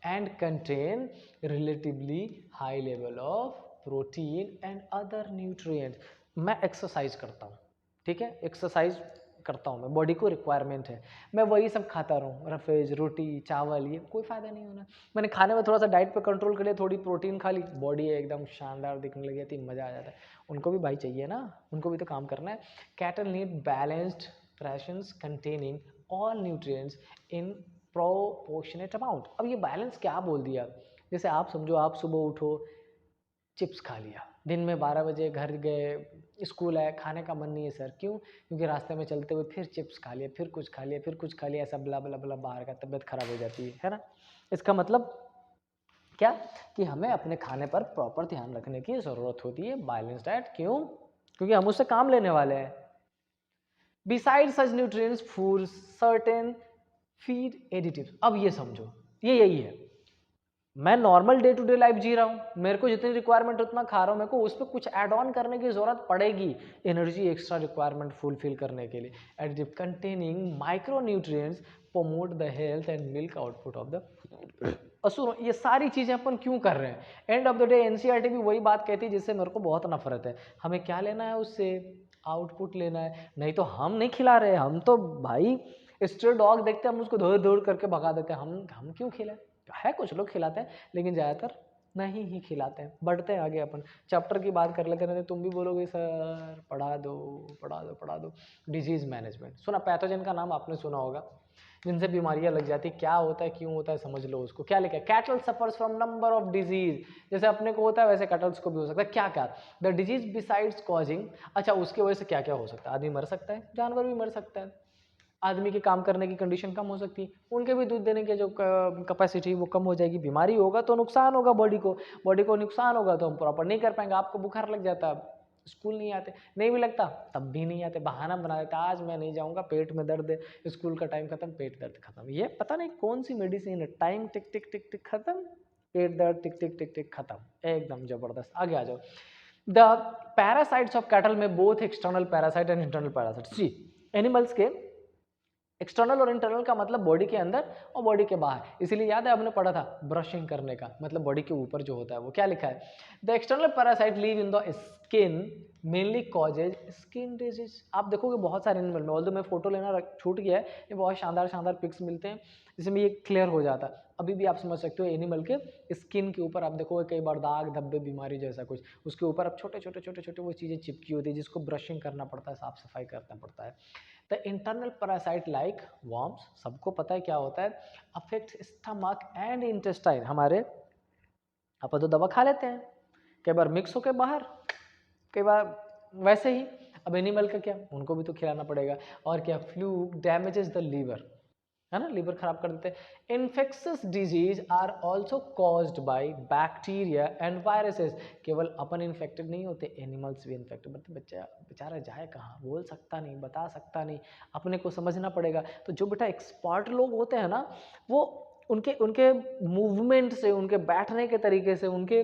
and contain relatively high level of protein and other nutrients. मैं एक्सरसाइज करता हूँ, ठीक है, एक्सरसाइज करता हूँ मैं, बॉडी को रिक्वायरमेंट है, मैं वही सब खाता रहूँ, रफेज रोटी चावल, ये कोई फ़ायदा नहीं होना। मैंने खाने में थोड़ा सा डाइट पे कंट्रोल कर लिया, थोड़ी प्रोटीन खा ली, बॉडी एकदम शानदार दिखने लगी थी, मज़ा आ जाता है। उनको भी भाई चाहिए ना, उनको भी तो काम करना है। Cattle need balanced rations containing all nutrients in proportionate amount। अब ये बैलेंस क्या बोल दिया? जैसे आप समझो, आप सुबह उठो, चिप्स खा लिया, दिन में 12 बजे घर गए, स्कूल आए, खाने का मन नहीं है सर, क्यों? क्योंकि रास्ते में चलते हुए फिर चिप्स खा लिया, फिर कुछ खा लिया, फिर कुछ खा लिया, ऐसा बला बला बला बाहर का, तबीयत खराब हो जाती है ना। इसका मतलब क्या? कि हमें अपने खाने पर प्रॉपर ध्यान रखने की ज़रूरत होती है, बैलेंस डाइट। क्यों? क्योंकि हम उससे काम लेने वाले हैं। Besides such nutrients, foods, certain feed additives। अब ये समझो, ये यही है, मैं normal day to day life जी रहा हूँ, मेरे को जितनी रिक्वायरमेंट उतना खा रहा हूँ, मेरे को उस पर कुछ ऐड ऑन करने की जरूरत पड़ेगी, एनर्जी एक्स्ट्रा रिक्वायरमेंट फुलफिल करने के लिए। Additive containing micro nutrients promote the health and milk output of the असुर, ये सारी चीजें अपन क्यों कर रहे हैं? End of the day NCERT भी वही बात कहती है जिससे मेरे को बहुत नफरत है। हमें क्या लेना है उससे? आउटपुट लेना है, नहीं तो हम नहीं खिला रहे। हम तो भाई स्ट्रे डॉग देखते हैं हम उसको दौड़ दौड़ करके भगा देते हैं। हम क्यों खिलाएं? है कुछ लोग खिलाते हैं लेकिन ज़्यादातर नहीं ही खिलाते हैं। बढ़ते हैं आगे, अपन चैप्टर की बात कर लेते हैं। तुम भी बोलोगे सर पढ़ा दो पढ़ा दो पढ़ा दो। डिजीज मैनेजमेंट सुना, पैथोजन का नाम आपने सुना होगा, जिनसे बीमारियां लग जाती, क्या होता है क्यों होता है समझ लो उसको। क्या लिखा है? Cattle suffers from number of disease, जैसे अपने को होता है वैसे कैटल्स को भी हो सकता है। क्या क्या? द डिजीज बिसाइड्स कॉजिंग, अच्छा उसकी वजह से क्या क्या हो सकता है? आदमी मर सकता है, जानवर भी मर सकता है, आदमी के काम करने की कंडीशन कम हो सकती है, उनके भी दूध देने की जो कैपेसिटी वो कम हो जाएगी। बीमारी होगा तो नुकसान होगा बॉडी को नुकसान होगा तो हम प्रॉपर नहीं कर पाएंगे। आपको बुखार लग जाता है, स्कूल नहीं आते, नहीं भी लगता तब भी नहीं आते, बहाना बना देता, आज मैं नहीं जाऊंगा, पेट में दर्द है, स्कूल का टाइम खत्म, पेट दर्द खत्म। ये पता नहीं कौन सी मेडिसिन है, टाइम टिक टिक टिक टिक खत्म, पेट दर्द टिक टिक टिक टिक खत्म, एकदम जबरदस्त। आगे आ जाओ। द पैरासाइट्स ऑफ कैटल में both external parasite and internal parasite. जी, एनिमल्स के एक्सटर्नल और इंटरनल का मतलब बॉडी के अंदर और बॉडी के बाहर। इसीलिए याद है हमने पढ़ा था ब्रशिंग करने का मतलब बॉडी के ऊपर जो होता है वो। क्या लिखा है? The external parasite live in the skin mainly causes skin disease. आप देखोगे बहुत सारे एनिमल में, ऑल्दो मैं फोटो लेना छूट गया है, ये बहुत शानदार शानदार पिक्स मिलते हैं जिसमें ये क्लियर हो जाता है। अभी भी आप समझ सकते हो एनिमल के स्किन के ऊपर आप देखोगे कई बार दाग धब्बे बीमारी जैसा कुछ, उसके ऊपर अब छोटे छोटे छोटे छोटे वो चीज़ें चिपकी होती है जिसको ब्रशिंग करना पड़ता है, साफ सफाई करना पड़ता है। The internal parasite like worms, सबको पता है क्या होता है, अफेक्ट स्टमक एंड इंटेस्टाइन। हमारे अपन तो दवा खा लेते हैं, कई बार मिक्स होकर बाहर, कई बार वैसे ही। अब एनिमल का क्या, उनको भी तो खिलाना पड़ेगा। और क्या, फ्लूक डैमेजेस द लीवर, है ना, लीवर खराब कर देते हैं। Infectious disease are also caused by bacteria and viruses. केवल अपन इन्फेक्टेड नहीं होते, एनिमल्स भी इन्फेक्टेड। मतलब बच्चा बेचारा जाए कहाँ, बोल सकता नहीं, बता सकता नहीं, अपने को समझना पड़ेगा। तो जो बेटा एक्सपर्ट लोग होते हैं ना, वो उनके उनके मूवमेंट से, उनके बैठने के तरीके से, उनके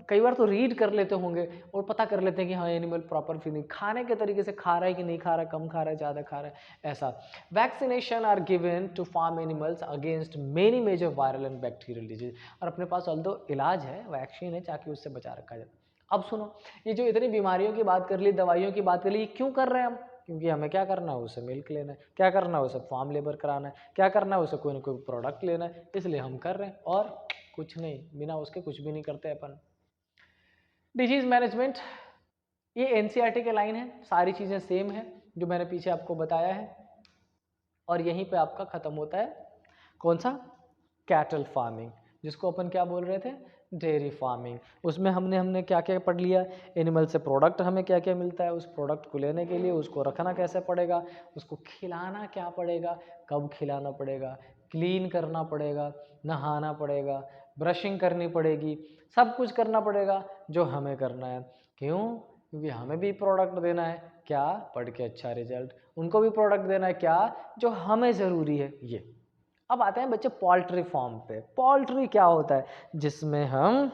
कई बार तो रीड कर लेते होंगे और पता कर लेते हैं कि हाँ एनिमल प्रॉपर फीडिंग, खाने के तरीके से खा रहा है कि नहीं खा रहा है, कम खा रहा है, ज़्यादा खा रहा है, ऐसा। Vaccination are given to farm animals against many major viral and bacterial disease. और अपने पास ऑल्दो इलाज है, वैक्सीन है, ताकि उससे बचा रखा जाए। अब सुनो, ये जो इतनी बीमारियों की बात कर ली, दवाइयों की बात कर ली, ये क्यों कर रहे हैं हम? क्योंकि हमें क्या करना है, उसे मिल्क लेना है, क्या करना है, उसे फार्म लेबर कराना है, क्या करना है, उसे कोई ना कोई प्रोडक्ट लेना है, इसलिए हम कर रहे हैं। और कुछ नहीं, बिना उसके कुछ भी नहीं करते अपन। डिजीज मैनेजमेंट, ये एनसीईआरटी के लाइन है, सारी चीज़ें सेम है जो मैंने पीछे आपको बताया है। और यहीं पे आपका ख़त्म होता है कौन सा, कैटल फार्मिंग, जिसको अपन क्या बोल रहे थे, डेयरी फार्मिंग। उसमें हमने क्या क्या पढ़ लिया, एनिमल से प्रोडक्ट हमें क्या क्या मिलता है, उस प्रोडक्ट को लेने के लिए उसको रखना कैसे पड़ेगा, उसको खिलाना क्या पड़ेगा, कब खिलाना पड़ेगा, क्लीन करना पड़ेगा, नहाना पड़ेगा, ब्रशिंग करनी पड़ेगी, सब कुछ करना पड़ेगा जो हमें करना है। क्यों? क्योंकि हमें भी प्रोडक्ट देना है, क्या, पढ़ के अच्छा रिजल्ट, उनको भी प्रोडक्ट देना है, क्या, जो हमें ज़रूरी है। ये अब आते हैं बच्चे पोल्ट्री फार्म पे। पोल्ट्री क्या होता है, जिसमें हम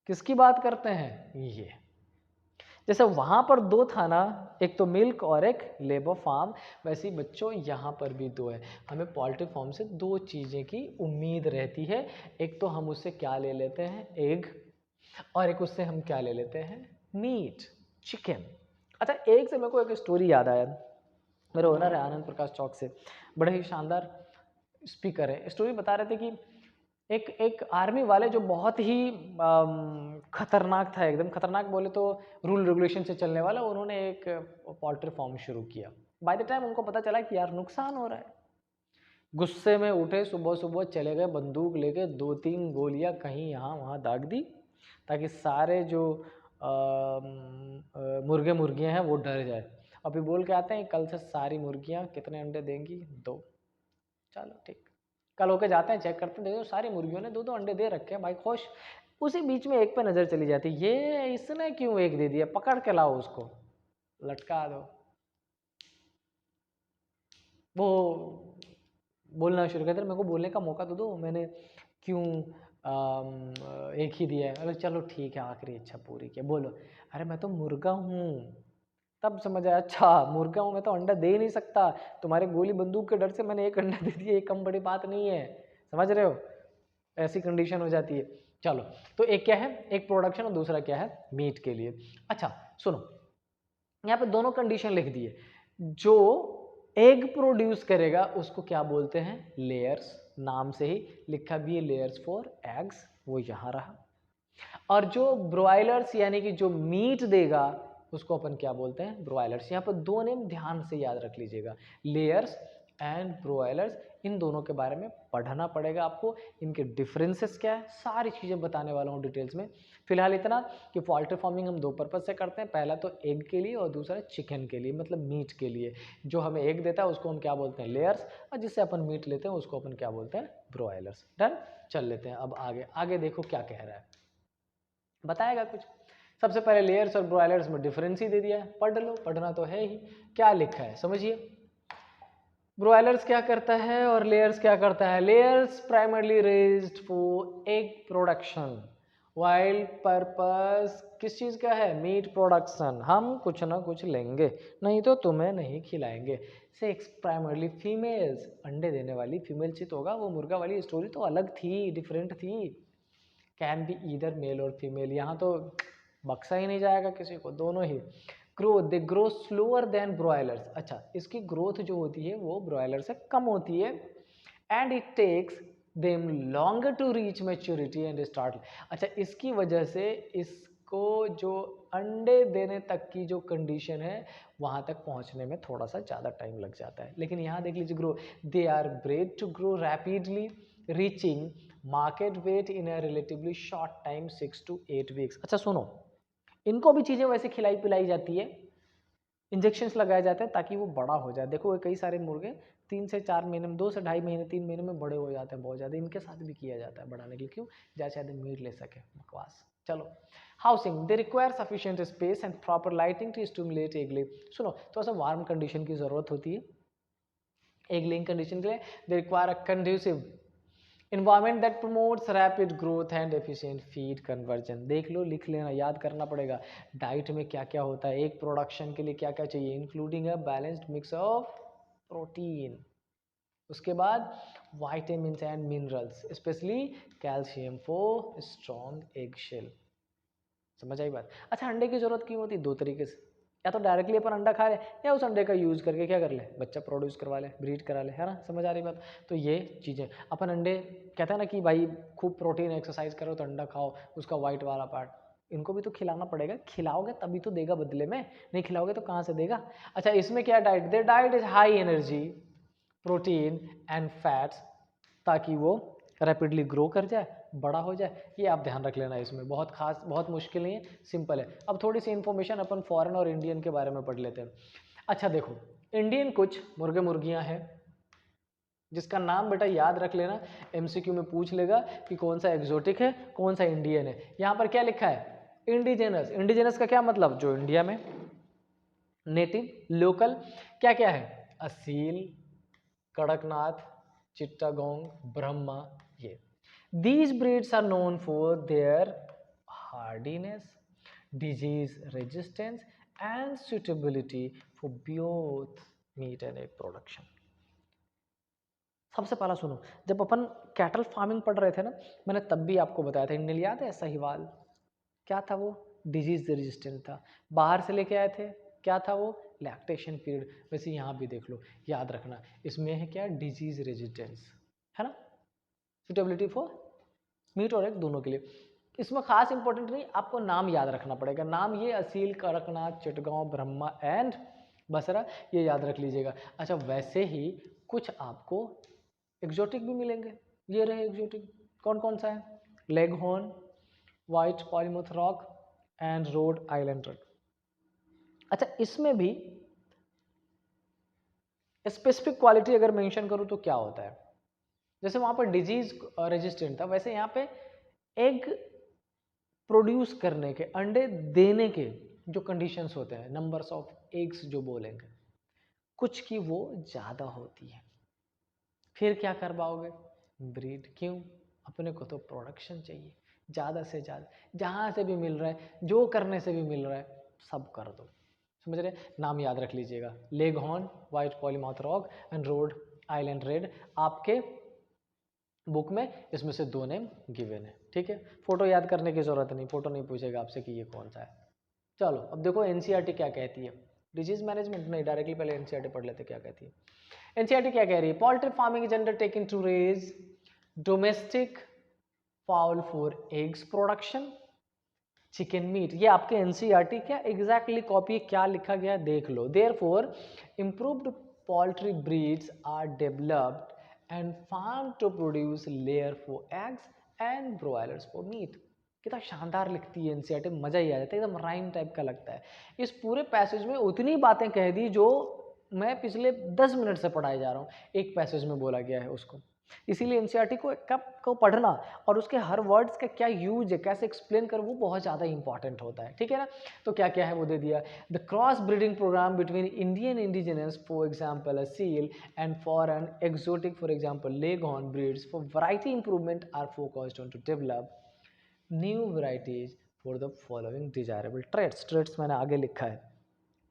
किसकी बात करते हैं, ये जैसे वहां पर दो था ना, एक तो मिल्क और एक लेबर फार्म, वैसे ही बच्चों यहाँ पर भी दो है। हमें पोल्ट्री फार्म से दो चीज़ें की उम्मीद रहती है, एक तो हम उससे क्या ले लेते हैं, एग, और एक उससे हम क्या ले लेते हैं, मीट, चिकन। अच्छा, एक से मेरे को एक स्टोरी याद आया, मेरे ओनर है आनंद प्रकाश चौक से, बड़े ही शानदार स्पीकर है। स्टोरी बता रहे थे कि एक आर्मी वाले जो बहुत ही खतरनाक था, एकदम खतरनाक बोले तो रूल रेगुलेशन से चलने वाला, उन्होंने एक पोल्ट्री फार्म शुरू किया। बाय द टाइम उनको पता चला कि यार नुकसान हो रहा है, गुस्से में उठे, सुबह सुबह चले गए, बंदूक लेके 2-3 गोलियां कहीं यहाँ वहाँ दाग दी, ताकि सारे जो मुर्गे मुर्गियां हैं वो डर जाए। अभी बोल के आते हैं कल से सारी मुर्गियां कितने अंडे देंगी, 2। चलो ठीक, कल होके जाते हैं, चेक करते हैं, देखो सारी मुर्गियों ने 2-2 अंडे दे रखे हैं, भाई खुश। उसी बीच में एक पे नज़र चली जाती, ये इसने क्यों एक दे दिया, पकड़ के लाओ उसको, लटका दो। वो बोलना शुरू कर दिया, मेरे को बोलने का मौका तो दो, मैंने क्यों एक ही दिया है। अरे चलो ठीक है, आखिरी इच्छा पूरी किया, बोलो। अरे मैं तो मुर्गा हूँ, तब समझ आया, अच्छा मुर्गा हूँ मैं तो अंडा दे ही नहीं सकता, तुम्हारे गोली बंदूक के डर से मैंने एक अंडा दे दिया, ये कम बड़ी बात नहीं है। समझ रहे हो, ऐसी कंडीशन हो जाती है। चलो, तो एक क्या है, एक प्रोडक्शन और दूसरा क्या है, मीट के लिए। अच्छा सुनो, यहाँ पे दोनों कंडीशन लिख दिए। जो एग प्रोड्यूस करेगा उसको क्या बोलते हैं, लेयर्स, नाम से ही लिखा भी है लेयर्स फॉर एग्स, वो यहाँ रहा। और जो ब्रॉयलर्स यानी कि जो मीट देगा उसको अपन क्या बोलते हैं, ब्रॉयलर्स। यहाँ पर दो नेम ध्यान से याद रख लीजिएगा, लेयर्स एंड ब्रॉयलर्स। इन दोनों के बारे में पढ़ना पड़ेगा आपको, इनके डिफरेंसेस क्या है, सारी चीज़ें बताने वाला हूँ डिटेल्स में। फिलहाल इतना कि पोल्ट्री फार्मिंग हम दो पर्पज से करते हैं, पहला तो एग के लिए और दूसरा चिकन के लिए, मतलब मीट के लिए। जो हमें एग देता है उसको हम क्या बोलते हैं, लेयर्स, और जिससे अपन मीट लेते हैं उसको अपन क्या बोलते हैं, ब्रॉयलर्स। डन, चल लेते हैं अब आगे। आगे देखो क्या कह रहा है, बताएगा कुछ। सबसे पहले लेयर्स और ब्रॉयलर्स में डिफरेंस ही दे दिया है, पढ़ लो, पढ़ना तो है ही। क्या लिखा है समझिए, ब्रॉयलर्स क्या करता है और लेयर्स क्या करता है। Layers primarily raised for egg production, wild purpose किस चीज़ का है, मीट प्रोडक्शन। हम कुछ ना कुछ लेंगे, नहीं तो तुम्हें नहीं खिलाएंगे। सेक्स प्राइमरली फीमेल्स, अंडे देने वाली फीमेल चित होगा, वो मुर्गा वाली स्टोरी तो अलग थी, डिफरेंट थी। कैन बी ईदर मेल और फीमेल, यहाँ तो बक्सा ही नहीं जाएगा किसी को, दोनों ही। Growth, they grow slower than broilers, अच्छा इसकी ग्रोथ जो होती है वो ब्रॉयलर से कम होती है। And it takes them longer to reach maturity and start, अच्छा इसकी वजह से इसको जो अंडे देने तक की जो कंडीशन है वहाँ तक पहुँचने में थोड़ा सा ज़्यादा टाइम लग जाता है। लेकिन यहाँ देख लीजिए, grow, they are bred to grow rapidly reaching market weight in a relatively short time 6 to 8 weeks. अच्छा सुनो, इनको भी चीज़ें वैसे खिलाई पिलाई जाती है, इंजेक्शंस लगाए जाते हैं ताकि वो बड़ा हो जाए। देखो कई सारे मुर्गे 3 से 4 महीने में, 2 से ढाई महीने 3 महीने में बड़े हो जाते हैं बहुत ज़्यादा, इनके साथ भी किया जाता है बढ़ाने के लिए। क्यों, ज़्यादा से ज़्यादा मीट ले सके, बकवास। चलो, housing, they require sufficient space and proper lighting to stimulate egg laying. सुनो, थोड़ा सा वार्म कंडीशन की ज़रूरत होती है एग लेइंग कंडीशन के लिए। They require a conducive environment that promotes rapid growth and efficient feed conversion। देख लो, लिख लेना, याद करना पड़ेगा। डाइट में क्या क्या होता है, एक प्रोडक्शन के लिए क्या क्या चाहिए, including a balanced mix of protein, उसके बाद vitamin and minerals, especially calcium for strong eggshell. समझ आई बात। अच्छा, अंडे की जरूरत क्यों होती है, दो तरीके से, या तो डायरेक्टली अपन अंडा खा ले, या उस अंडे का यूज़ करके क्या कर ले, बच्चा प्रोड्यूस करवा ले, ब्रीड करा ले, है ना। समझ आ रही बात। तो ये चीज़ें अपन अंडे, कहते हैं ना कि भाई खूब प्रोटीन एक्सरसाइज करो तो अंडा खाओ, उसका वाइट वाला पार्ट, इनको भी तो खिलाना पड़ेगा, खिलाओगे तभी तो देगा बदले में, नहीं खिलाओगे तो कहाँ से देगा। अच्छा, इसमें क्या diet, they diet is high energy, protein and fats, ताकि वो रैपिडली ग्रो कर जाए, बड़ा हो जाए। ये आप ध्यान रख लेना, इसमें बहुत खास, बहुत मुश्किल नहीं है, सिंपल है। अब थोड़ी सी इन्फॉर्मेशन अपन फॉरेन और इंडियन के बारे में पढ़ लेते हैं। अच्छा देखो, इंडियन कुछ मुर्गे मुर्गियां हैं जिसका नाम बेटा याद रख लेना, एमसीक्यू में पूछ लेगा कि कौन सा एग्जोटिक है कौन सा इंडियन है। यहाँ पर क्या लिखा है, इंडिजिनस। इंडिजिनस का क्या मतलब, जो इंडिया में, नेटिव, लोकल, क्या क्या है, असील, कड़कनाथ, चिट्टागोंग, ब्रह्मा, ये। These breeds are known for their hardiness, disease resistance and suitability for both meat and egg production। सबसे पहला सुनो, जब अपन कैटल फार्मिंग पढ़ रहे थे ना, मैंने तब भी आपको बताया था, इंडियन याद है, सहीवाल, क्या था वो, डिजीज रेजिस्टेंट था, बाहर से लेके आए थे, क्या था वो, लैक्टेशन पीरियड। वैसे यहाँ भी देख लो, याद रखना, इसमें है क्या, डिजीज रेजिस्टेंस, है ना, सुटेबिलिटी फॉर मीट और एग दोनों के लिए। इसमें खास इंपॉर्टेंट नहीं, आपको नाम याद रखना पड़ेगा, नाम ये असील, कड़कनाथ, चिटगांव, ब्रह्मा एंड बसरा, ये याद रख लीजिएगा। अच्छा, वैसे ही कुछ आपको एग्जोटिक भी मिलेंगे, ये रहे एग्जोटिक, कौन कौन सा है, Leghorn, White Plymouth Rock and Rhode Island Red. अच्छा, इसमें भी स्पेसिफिक क्वालिटी अगर मेंशन करूं तो क्या होता है, जैसे वहां पर डिजीज रेजिस्टेंट था, वैसे यहाँ पे एग प्रोड्यूस करने के, अंडे देने के जो कंडीशंस होते हैं, नंबर्स ऑफ एग्स जो बोलेंगे, कुछ की वो ज़्यादा होती है। फिर क्या कर पाओगे, ब्रीड, क्यों, अपने को तो प्रोडक्शन चाहिए ज़्यादा से ज़्यादा, जहाँ से भी मिल रहा है, जो करने से भी मिल रहा है, सब कर दो। समझ रहे, नाम याद रख लीजिएगा, Leghorn, White Plymouth Rock and Rhode Island Red, आपके बुक में इसमें से 2 नेम गिवन है, ठीक है। फोटो याद करने की जरूरत नहीं, फोटो नहीं पूछेगा आपसे कि ये कौन सा है। चलो अब देखो एनसीईआरटी क्या कहती है, डिजीज मैनेजमेंट नहीं, डायरेक्टली पहले एनसीईआरटी पढ़ लेते क्या कहती है। एनसीईआरटी क्या कह रही है, poultry farming is undertaken to raise domestic fowl for eggs production, chicken meat. ये आपके एनसीईआरटी क्या एग्जैक्टली कॉपी, क्या लिखा गया देख लो। Therefore improved poultry breeds are developed and farm to produce layer for eggs and broilers for meat. कितना शानदार लिखती है एनसीईआरटी, मजा ही आ जाता है, एकदम राइम टाइप का लगता है। इस पूरे पैसेज में उतनी बातें कह दी जो मैं पिछले 10 मिनट से पढ़ाए जा रहा हूँ, एक पैसेज में बोला गया है उसको। इसीलिए एनसीईआरटी को पढ़ना और उसके हर वर्ड्स का क्या यूज है, कैसे एक्सप्लेन कर, वो बहुत ज़्यादा इंपॉर्टेंट होता है, ठीक है ना। तो क्या क्या है वो दे दिया, the cross breeding programme between Indian indigenous for example Aseel and foreign exotic for example Leghorn breeds for variety improvement are focused on to develop new varieties for the following desirable traits. Traits मैंने आगे लिखा है,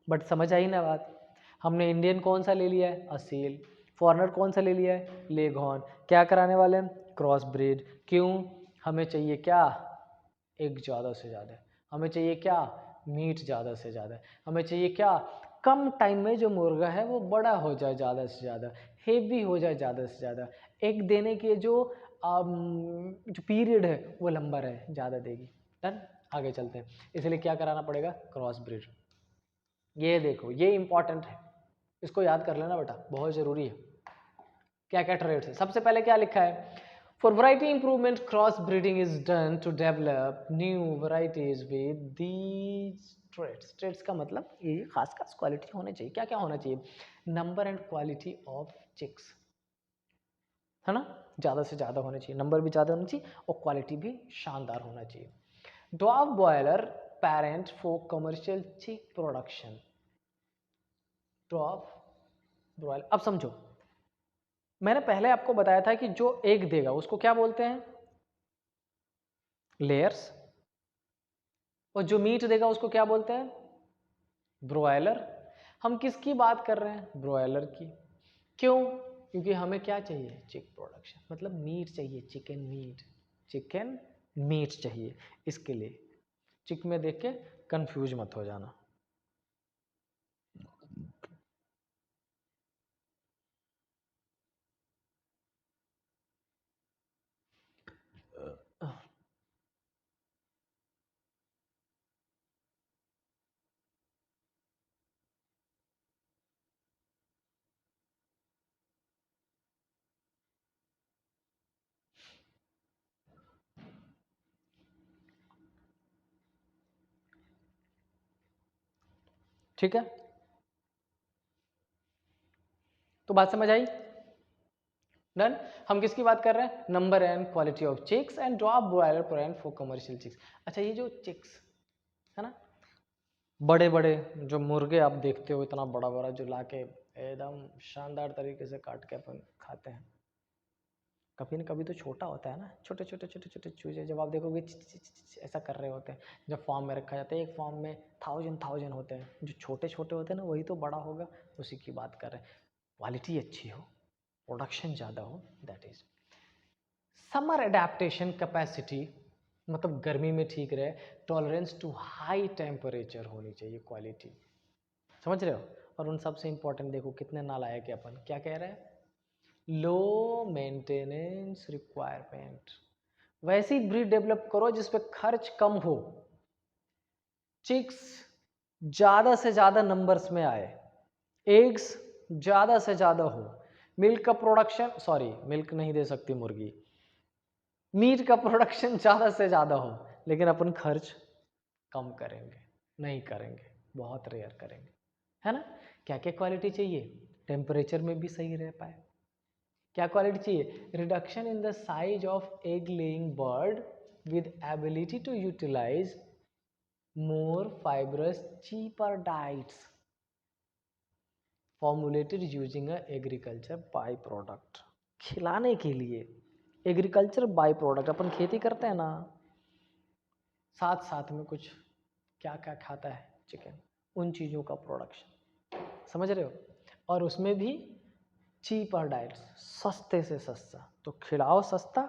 बट समझ आई ना बात। हमने इंडियन कौन सा ले लिया है, असील, फॉरेनर कौन सा ले लिया है, लेगहॉर्न। क्या कराने वाले हैं, क्रॉस ब्रीड। क्यों, हमें चाहिए क्या, एग ज़्यादा से ज़्यादा, हमें चाहिए क्या, मीट ज़्यादा से ज़्यादा, हमें चाहिए क्या, कम टाइम में जो मुर्गा है वो बड़ा हो जाए ज़्यादा से ज़्यादा, हेवी हो जाए ज़्यादा से ज़्यादा, एग देने के जो पीरियड है वो लंबा रहे, ज़्यादा देगी। डन, आगे चलते हैं। इसलिए क्या कराना पड़ेगा, क्रॉस ब्रीड। ये देखो ये इंपॉर्टेंट है, इसको याद कर लेना बेटा, बहुत जरूरी है। क्या क्या ट्रेड्स है, सबसे पहले क्या लिखा है, for variety improvement cross breeding is done to develop new varieties with these traits. Traits का मतलब ये खास खास क्वालिटी होने चाहिए। क्या क्या होना चाहिए, number and quality of chicks, है ना, ज़्यादा से ज़्यादा होने चाहिए, नंबर भी ज़्यादा होना चाहिए और क्वालिटी भी शानदार होना चाहिए। Dog boiler parent for commercial चिक प्रोडक्शन, ड्रॉप ब्रॉयल। अब समझो, मैंने पहले आपको बताया था कि जो एग देगा उसको क्या बोलते हैं, लेयर्स, और जो मीट देगा उसको क्या बोलते हैं, ब्रॉयलर। हम किसकी बात कर रहे हैं, ब्रॉयलर की। क्यों, क्योंकि हमें क्या चाहिए, चिक प्रोडक्शन, मतलब मीट चाहिए, चिकन मीट, चिकन मीट चाहिए। इसके लिए चिक में देख के कंफ्यूज मत हो जाना। ठीक है, तो बात समझ आई, डन। हम किसकी बात कर रहे हैं, number and quality of chicks and drop broiler parent for commercial chicks. अच्छा, ये जो चिक्स है ना, बड़े बड़े जो मुर्गे आप देखते हो, इतना बड़ा बड़ा जो लाके एकदम शानदार तरीके से काट के अपन खाते हैं, कभी न कभी तो छोटा होता है ना, छोटे छोटे छोटे छोटे चूजे, जब आप देखोगे ऐसा कर रहे होते हैं, जब फार्म में रखा जाता है, एक फार्म में थाउजेंड होते हैं, जो छोटे छोटे होते हैं ना वही तो बड़ा होगा, उसी की बात कर रहे हैं। क्वालिटी अच्छी हो, प्रोडक्शन ज़्यादा हो, that is summer adaptation capacity, मतलब गर्मी में ठीक रहे, टॉलरेंस टू हाई टेम्परेचर होनी चाहिए क्वालिटी, समझ रहे हो। और उन सबसे इंपॉर्टेंट देखो कितने नालायक है अपन, क्या कह रहे हैं, लो मेंटेनेंस रिक्वायरमेंट। वैसी ब्रीड डेवलप करो जिसपे खर्च कम हो, चिक्स ज़्यादा से ज़्यादा नंबर्स में आए, एग्स ज़्यादा से ज़्यादा हो, मिल्क का प्रोडक्शन, सॉरी मिल्क नहीं दे सकती मुर्गी, मीट का प्रोडक्शन ज़्यादा से ज़्यादा हो, लेकिन अपन खर्च कम करेंगे, नहीं करेंगे, बहुत रेयर करेंगे, है ना। क्या क्या क्वालिटी चाहिए, टेम्परेचर में भी सही रह पाए, क्या क्वालिटी चाहिए, reduction in the size of egg laying bird with ability to utilise more fibrous cheaper diets formulated using a agriculture by product. खिलाने के लिए एग्रीकल्चर बाई प्रोडक्ट, अपन खेती करते हैं ना, साथ साथ में कुछ क्या क्या खाता है, चिकन, उन चीज़ों का प्रोडक्शन, समझ रहे हो। और उसमें भी चीपर डाइट्स, सस्ते से सस्ता। तो खिलाओ सस्ता,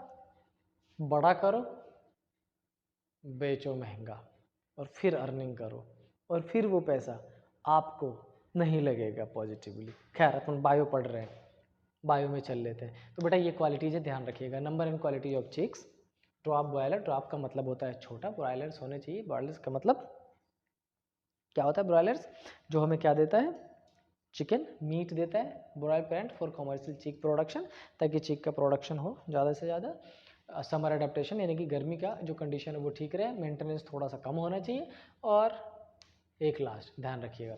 बड़ा करो, बेचो महंगा, और फिर अर्निंग करो, और फिर वो पैसा आपको नहीं लगेगा पॉजिटिवली। खैर अपन बायो पढ़ रहे हैं, बायो में चल लेते हैं। तो बेटा ये क्वालिटीज है, ध्यान रखिएगा। Number and quality of chicks, drop broiler, drop का मतलब होता है छोटा, ब्रॉयलर्स होने चाहिए, ब्रॉयलर्स का मतलब क्या होता है, ब्रॉयलर्स जो हमें क्या देता है, चिकन मीट देता है। ब्रॉयल पेरेंट फॉर कमर्शियल चिक प्रोडक्शन, ताकि चिक का प्रोडक्शन हो ज़्यादा से ज़्यादा। समर एडेप्टेशन यानी कि गर्मी का जो कंडीशन है वो ठीक रहे, मेंटेनेंस थोड़ा सा कम होना चाहिए। और एक लास्ट ध्यान रखिएगा,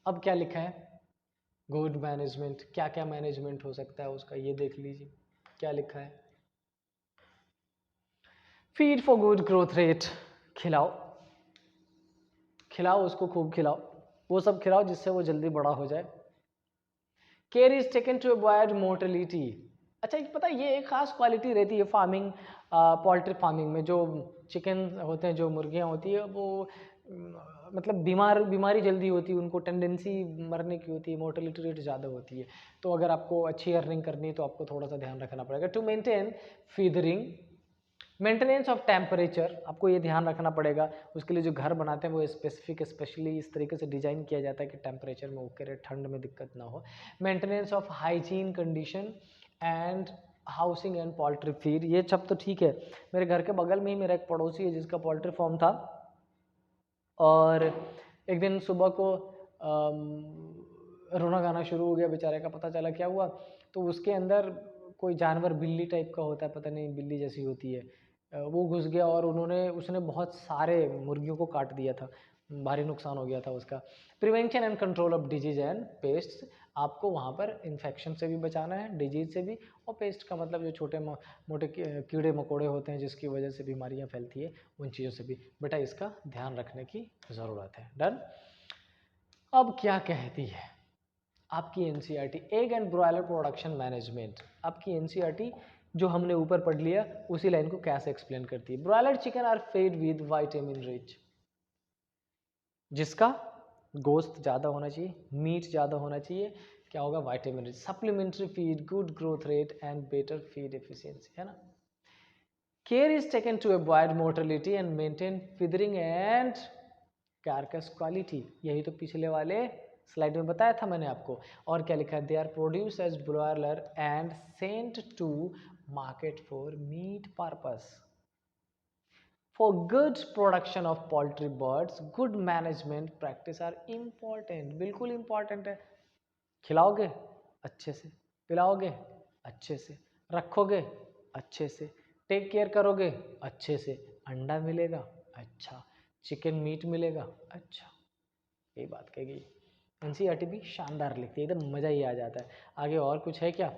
अब क्या लिखा है, गुड मैनेजमेंट। क्या क्या मैनेजमेंट हो सकता है उसका, ये देख लीजिए क्या लिखा है। Feed for good growth rate, खिलाओ, खिलाओ उसको, खूब खिलाओ, वो सब खिलाओ जिससे वो जल्दी बड़ा हो जाए। Care is taken to avoid mortality. अच्छा एक पता है, ये एक खास क्वालिटी रहती है फार्मिंग, पोल्ट्री फार्मिंग में। जो चिकन होते हैं, जो मुर्गियाँ होती है, वो मतलब बीमारी जल्दी होती है, उनको टेंडेंसी मरने की होती है, मोर्टेलिटी रेट ज़्यादा होती है। तो अगर आपको अच्छी अर्निंग करनी है तो आपको थोड़ा सा ध्यान रखना पड़ेगा। To maintain feathering, maintenance of temperature, आपको ये ध्यान रखना पड़ेगा। उसके लिए जो घर बनाते हैं वो स्पेशली इस तरीके से डिजाइन किया जाता है कि टेम्परेचर में ओके रहे, ठंड में दिक्कत ना हो। Maintenance of hygiene condition and housing and poultry feed, ये सब तो ठीक है। मेरे घर के बगल में ही मेरा एक पड़ोसी है जिसका पोल्ट्री फार्म था, और एक दिन सुबह को रोना गाना शुरू हो गया बेचारे का। पता चला क्या हुआ, तो उसके अंदर कोई जानवर बिल्ली टाइप का होता है, पता नहीं बिल्ली जैसी होती है, वो घुस गया और उसने बहुत सारे मुर्गियों को काट दिया था, भारी नुकसान हो गया था उसका। Prevention and control of disease and paste, आपको वहाँ पर इन्फेक्शन से भी बचाना है, डिजीज से भी, और पेस्ट का मतलब जो छोटे मोटे कीड़े मकोड़े होते हैं जिसकी वजह से बीमारियाँ फैलती है, उन चीज़ों से भी बेटा इसका ध्यान रखने की ज़रूरत है। डन। अब क्या कहती है आपकी NCERT, egg and broiler production management. आपकी एनसीईआरटी जो हमने ऊपर पढ़ लिया उसी लाइन को कैसे एक्सप्लेन करती है। Broiler chicken are fed with vitamin rich, जिसका गोश्त ज़्यादा होना चाहिए, मीट ज़्यादा होना चाहिए, क्या होगा, vitamin rich. Supplementary feed, good growth rate and better feed efficiency, है ना। Care is taken to avoid mortality and maintain feathering and carcass quality, यही तो पिछले वाले स्लाइड में बताया था मैंने आपको। और क्या लिखा है, they are produce as broiler and sent to market for meat purpose. For good production of poultry birds, good management practice are important, बिल्कुल इंपॉर्टेंट है। खिलाओगे अच्छे से, पिलाओगे अच्छे से, रखोगे अच्छे से, टेक केयर करोगे अच्छे से, अंडा मिलेगा अच्छा, चिकन मीट मिलेगा अच्छा, यही बात कही गई। एनसीईआरटी भी शानदार लिखती है, एकदम मज़ा ही आ जाता है। आगे और कुछ है क्या।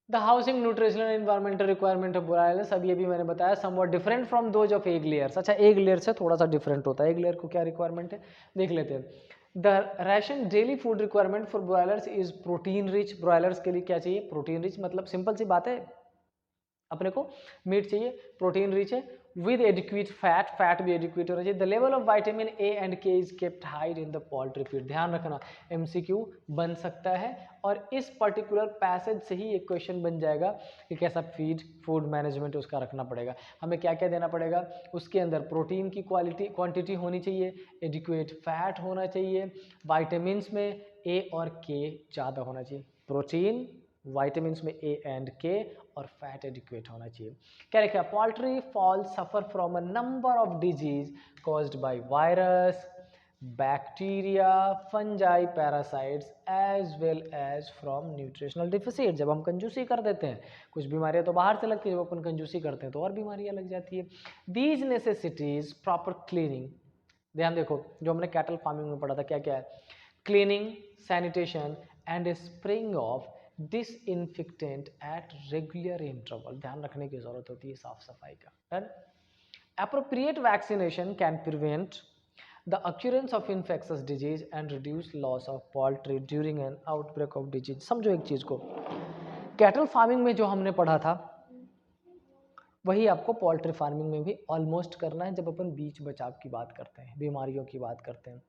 The housing nutritional environmental requirement of broilers, अब ये भी मैंने बताया, somewhat different from those of egg layers. अच्छा एग लेयर से थोड़ा सा डिफरेंट होता है, एग लेयर को क्या रिक्वायरमेंट है देख लेते हैं। The ration daily food requirement for broilers is protein rich. Broilers के लिए क्या चाहिए, प्रोटीन रिच, मतलब सिंपल सी बात है, अपने को मीट चाहिए, प्रोटीन रिच है, विद एडिक्वेट फैट, फैट भी एडिक्वेट होना चाहिए। The level of vitamin A and K is kept high in the poultry feed. ध्यान रखना एमसीक्यू बन सकता है, और इस पर्टिकुलर पैसेज से ही एक क्वेश्चन बन जाएगा कि कैसा फूड मैनेजमेंट उसका रखना पड़ेगा, हमें क्या क्या देना पड़ेगा। उसके अंदर प्रोटीन की क्वांटिटी होनी चाहिए, एडिक्वेट फैट होना चाहिए, विटामिन में ए और के ज़्यादा होना चाहिए, प्रोटीन विटामिन में ए एंड के, और फैट एडिक्वेट होना चाहिए। क्या लिखा, poultry fowl suffer from a number of disease caused by virus, bacteria, fungi, parasites as well as from nutritional deficit. जब हम कंजूसी कर देते हैं, कुछ बीमारियां तो बाहर से लगती है, जब अपन कंजूसी करते हैं तो और बीमारियां लग जाती है। दीज नेसेसिटीज प्रॉपर क्लीनिंग, ध्यान देखो जो हमने कैटल फार्मिंग में पढ़ा था क्या क्या है, cleaning, sanitation and spraying of disinfectant at regular interval, ध्यान रखने की जरूरत होती है साफ सफाई का। Done. Appropriate vaccination can prevent the occurrence of infectious disease and reduce loss of poultry during an outbreak of disease। समझो एक चीज को, कैटल फार्मिंग में जो हमने पढ़ा था वही आपको पोल्ट्री फार्मिंग में भी ऑलमोस्ट करना है, जब अपन बीच बचाव की बात करते हैं, बीमारियों की बात करते हैं।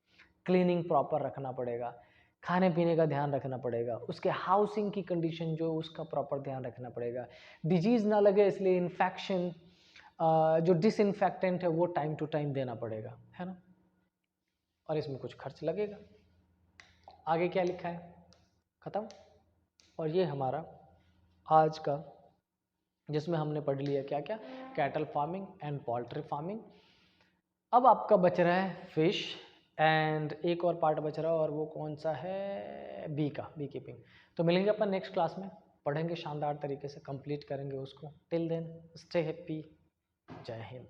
क्लीनिंग प्रॉपर रखना पड़ेगा, खाने पीने का ध्यान रखना पड़ेगा, उसके हाउसिंग की कंडीशन जो उसका प्रॉपर ध्यान रखना पड़ेगा, डिजीज़ ना लगे इसलिए इन्फेक्शन जो डिसइंफेक्टेंट है वो टाइम टू टाइम देना पड़ेगा, है ना। और इसमें कुछ खर्च लगेगा। आगे क्या लिखा है, ख़त्म। और ये हमारा आज का, जिसमें हमने पढ़ लिया क्या क्या, cattle farming and poultry farming. अब आपका बच रहा है फिश एंड एक और पार्ट बच रहा है, और वो कौन सा है, बी का, बी कीपिंग। तो मिलेंगे अपन नेक्स्ट क्लास में, पढ़ेंगे शानदार तरीके से, कंप्लीट करेंगे उसको। टिल देन स्टे हैप्पी, जय हिंद।